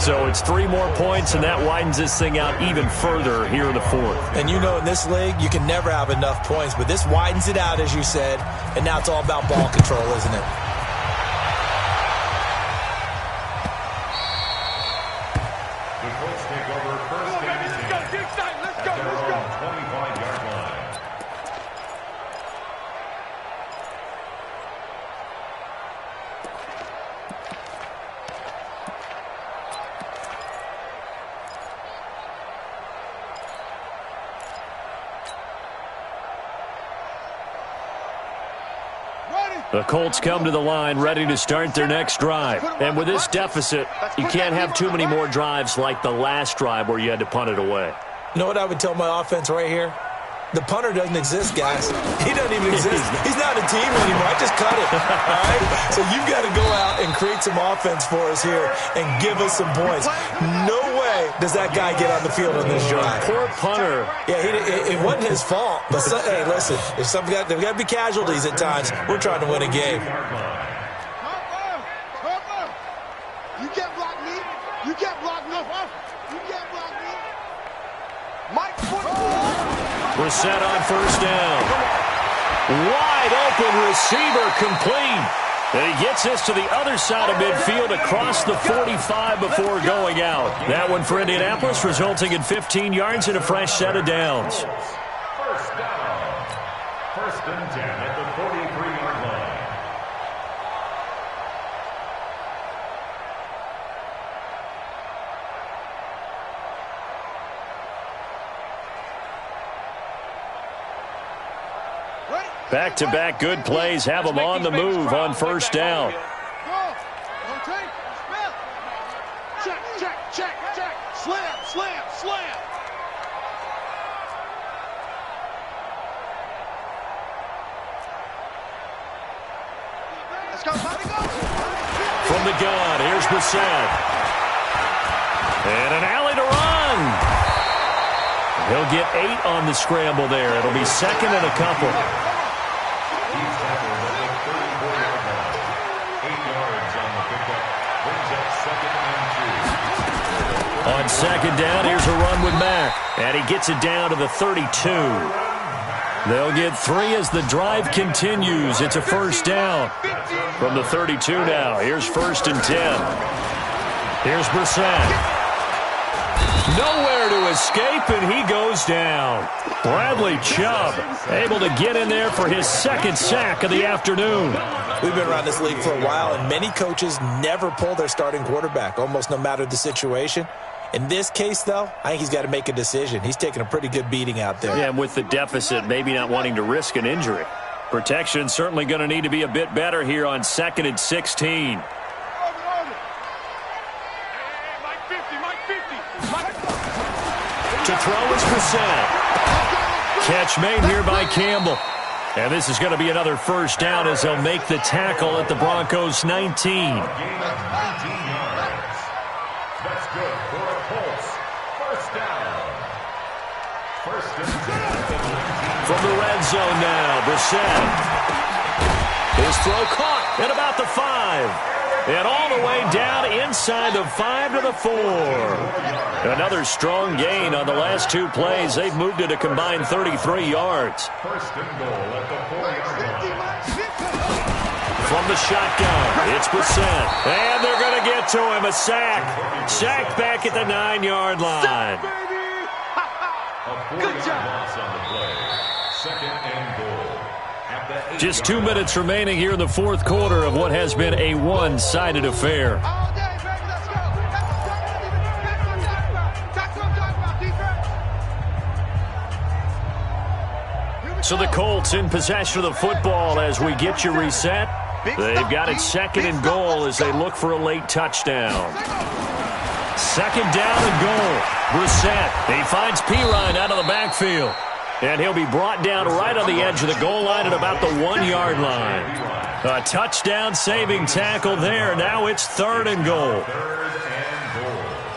So it's 3 more points, and that widens this thing out even further here in the 4th.
And you know in this league, you can never have enough points, but this widens it out, as you said, and now it's all about ball control, isn't it?
The Colts take over 1st and 10. Let's go. 25-yard line.
The Colts come to the line ready to start their next drive. And with this deficit, you can't have too many more drives like the last drive where you had to punt it away.
You know what I would tell my offense right here? The punter doesn't exist, guys. He doesn't even exist. He's not a team anymore. I just cut it. All right? So you've got to go out and create some offense for us here and give us some points. No way does that guy get on the field on this drive.
Poor punter.
Yeah, it wasn't his fault. But, hey, listen, there's got to be casualties at times. We're trying to win a game.
You can't block me. You can't block me. You can't block me. Mike
Brissett on 1st down. Wide open receiver complete. And he gets this to the other side of midfield across the 45 before going out. That one for Indianapolis, resulting in 15 yards and a fresh set of downs.
1st down. 1st and 10 at the 43-yard line.
Back-to-back good plays have them on the move on 1st down.
Check. Slam. Let's go, buddy, go.
From the gun, here's Brissett. And an alley to run. He'll get 8 on the scramble there. It'll be 2nd and a couple.
He's tackled at the 34-yard line. 8 yards on the pickup. Brings up 2nd and 2.
On 2nd down, here's a run with Mack. And he gets it down to the 32. They'll get 3 as the drive continues. It's a 1st down. From the 32 now, here's 1st and 10. Here's Brissett. Nowhere to escape, and he goes down. Bradley Chubb able to get in there for his 2nd sack of the afternoon.
We've been around this league for a while, and many coaches never pull their starting quarterback, almost no matter the situation. In this case, though, I think he's got to make a decision. He's taking a pretty good beating out there.
Yeah, and with the deficit, maybe not wanting to risk an injury. Protection certainly going to need to be a bit better here on 2nd and 16. To throw is Brissett. Catch made here by Campbell. And this is going to be another 1st down as he'll make the tackle at the Broncos 19.
That's good for the Colts. 1st down. 1st and 10.
From the red zone now, Brissett. His throw caught at about the 5. And all the way down inside the 5 to the 4. Another strong gain on the last 2 plays. They've moved it a combined 33 yards.
First and goal at the 4-yard line.
From the shotgun, it's Brissett. And they're going to get to him. A sack. Sacked back at the 9-yard line.
Good job. Loss on the play. Second and goal.
Just 2 minutes remaining here in the fourth quarter of what has been a one-sided affair. So the Colts in possession of the football as we get you reset. They've got it second and goal as they look for a late touchdown. Second down and goal. Brissett, he finds Pirine out of the backfield. And he'll be brought down right on the edge of the goal line at about the 1-yard line. A touchdown-saving tackle there. Now it's third and goal.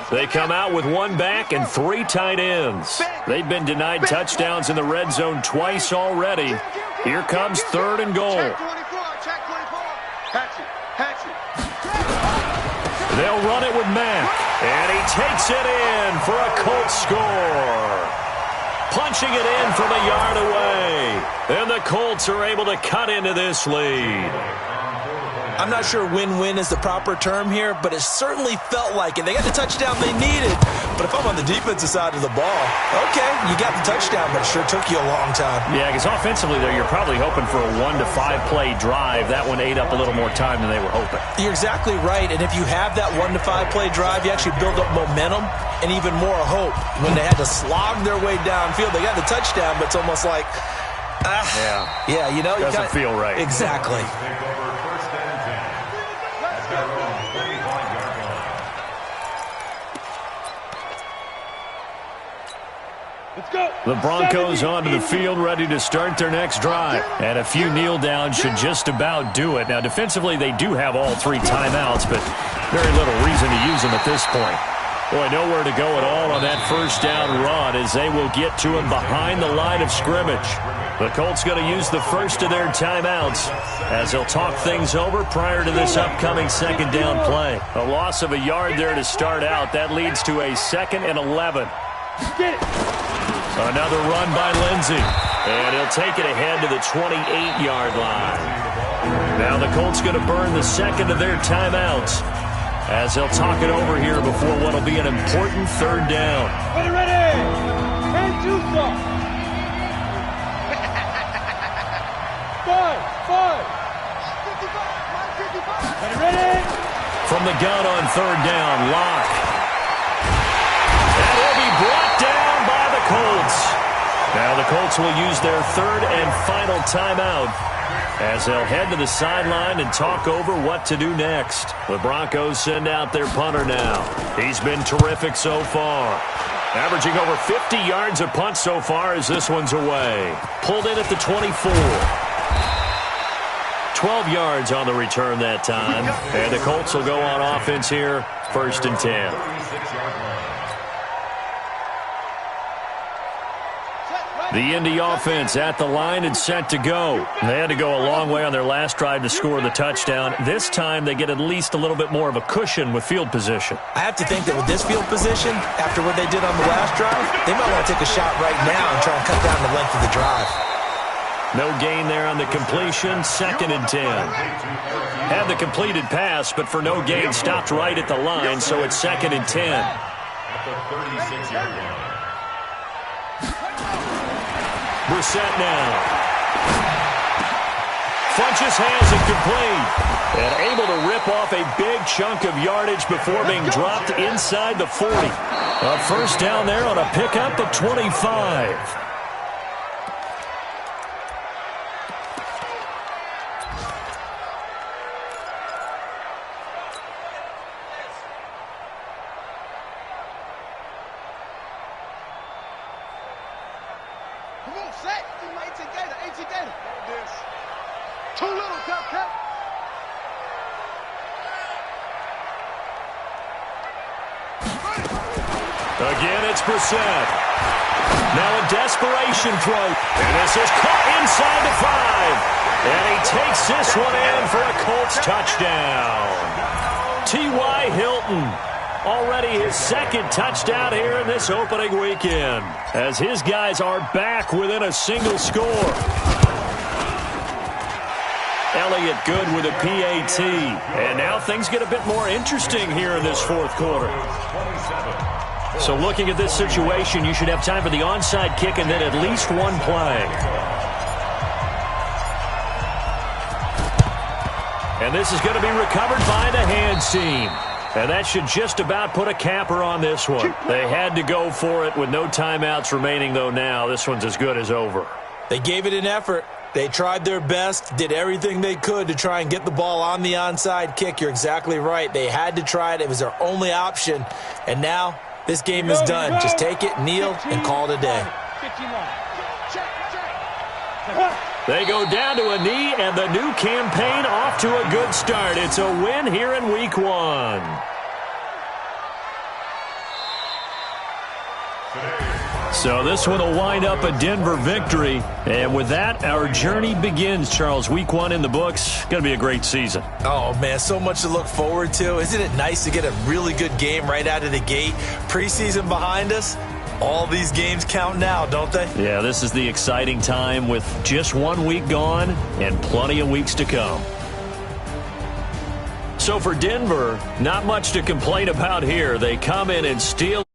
They come out with 1 back and 3 tight ends. They've been denied touchdowns in the red zone twice already. Here comes third and goal. They'll run it with Mack. And he takes it in for a Colts score. Punching it in from a yard away. And the Colts are able to cut into this lead.
I'm not sure win-win is the proper term here, but it certainly felt like it. They got the touchdown they needed, but if I'm on the defensive side of the ball, okay, you got the touchdown, but it sure took you a long time.
Yeah, because offensively, though, you're probably hoping for a 1 to 5 play drive. That one ate up a little more time than they were hoping.
You're exactly right, and if you have that 1 to 5 play drive, you actually build up momentum and even more hope. When they had to slog their way downfield, they got the touchdown, but it's almost like, yeah, you know,
doesn't feel right.
Exactly.
The Broncos onto the field ready to start their next drive. And a few kneel downs should just about do it. Now, defensively, they do have all 3 timeouts, but very little reason to use them at this point. Boy, nowhere to go at all on that first down run as they will get to him behind the line of scrimmage. The Colts going to use the first of their timeouts as they'll talk things over prior to this upcoming second down play. A loss of a yard there to start out. That leads to a 2nd and 11.
Get it.
Another run by Lindsey. And he'll take it ahead to the 28-yard line. Now the Colts going to burn the second of their timeouts as they'll talk it over here before what will be an important third down.
Ready. And 2 stop. 5. Ready.
From the gun on third down, Locke. And he'll be brought down by the Colts. Now the Colts will use their third and final timeout as they'll head to the sideline and talk over what to do next. The Broncos send out their punter now. He's been terrific so far. Averaging over 50 yards a punt so far as this one's away. Pulled in at the 24. 12 yards on the return that time. And the Colts will go on offense here, 1st and 10. The Indy offense at the line and set to go. They had to go a long way on their last drive to score the touchdown. This time they get at least a little bit more of a cushion with field position.
I have to think that with this field position, after what they did on the last drive, they might want to take a shot right now and try and cut down the length of the drive.
No gain there on the completion, 2nd and 10. Had the completed pass, but for no gain, stopped right at the line, so it's 2nd and 10.
At the 36-yard line.
Brissett now. Funches has it complete. And able to rip off a big chunk of yardage before being dropped inside the 40. A first down there on a pickup of 25.
Too little, Cut.
Again, it's Brissett. Now a desperation throw. And this is caught inside the 5. And he takes this one in for a Colts touchdown. T.Y. Hilton, already his second touchdown here in this opening weekend, as his guys are back within a single score. Elliott good with a PAT. And now things get a bit more interesting here in this fourth quarter. So looking at this situation, you should have time for the onside kick and then at least one play. And this is going to be recovered by the hands team. And that should just about put a capper on this one. They had to go for it with no timeouts remaining, though now. This one's as good as over.
They gave it an effort. They tried their best, did everything they could to try and get the ball on the onside kick. You're exactly right. They had to try it. It was their only option. And now this game is done. Just take it, kneel, and call it a day.
They go down to a knee, and the new campaign off to a good start. It's a win here in Week 1. So this one will wind up a Denver victory. And with that, our journey begins, Charles. Week 1 in the books. Going to be a great season.
Oh, man, so much to look forward to. Isn't it nice to get a really good game right out of the gate? Preseason behind us. All these games count now, don't they?
Yeah, this is the exciting time with just 1 week gone and plenty of weeks to come. So for Denver, not much to complain about here. They come in and steal.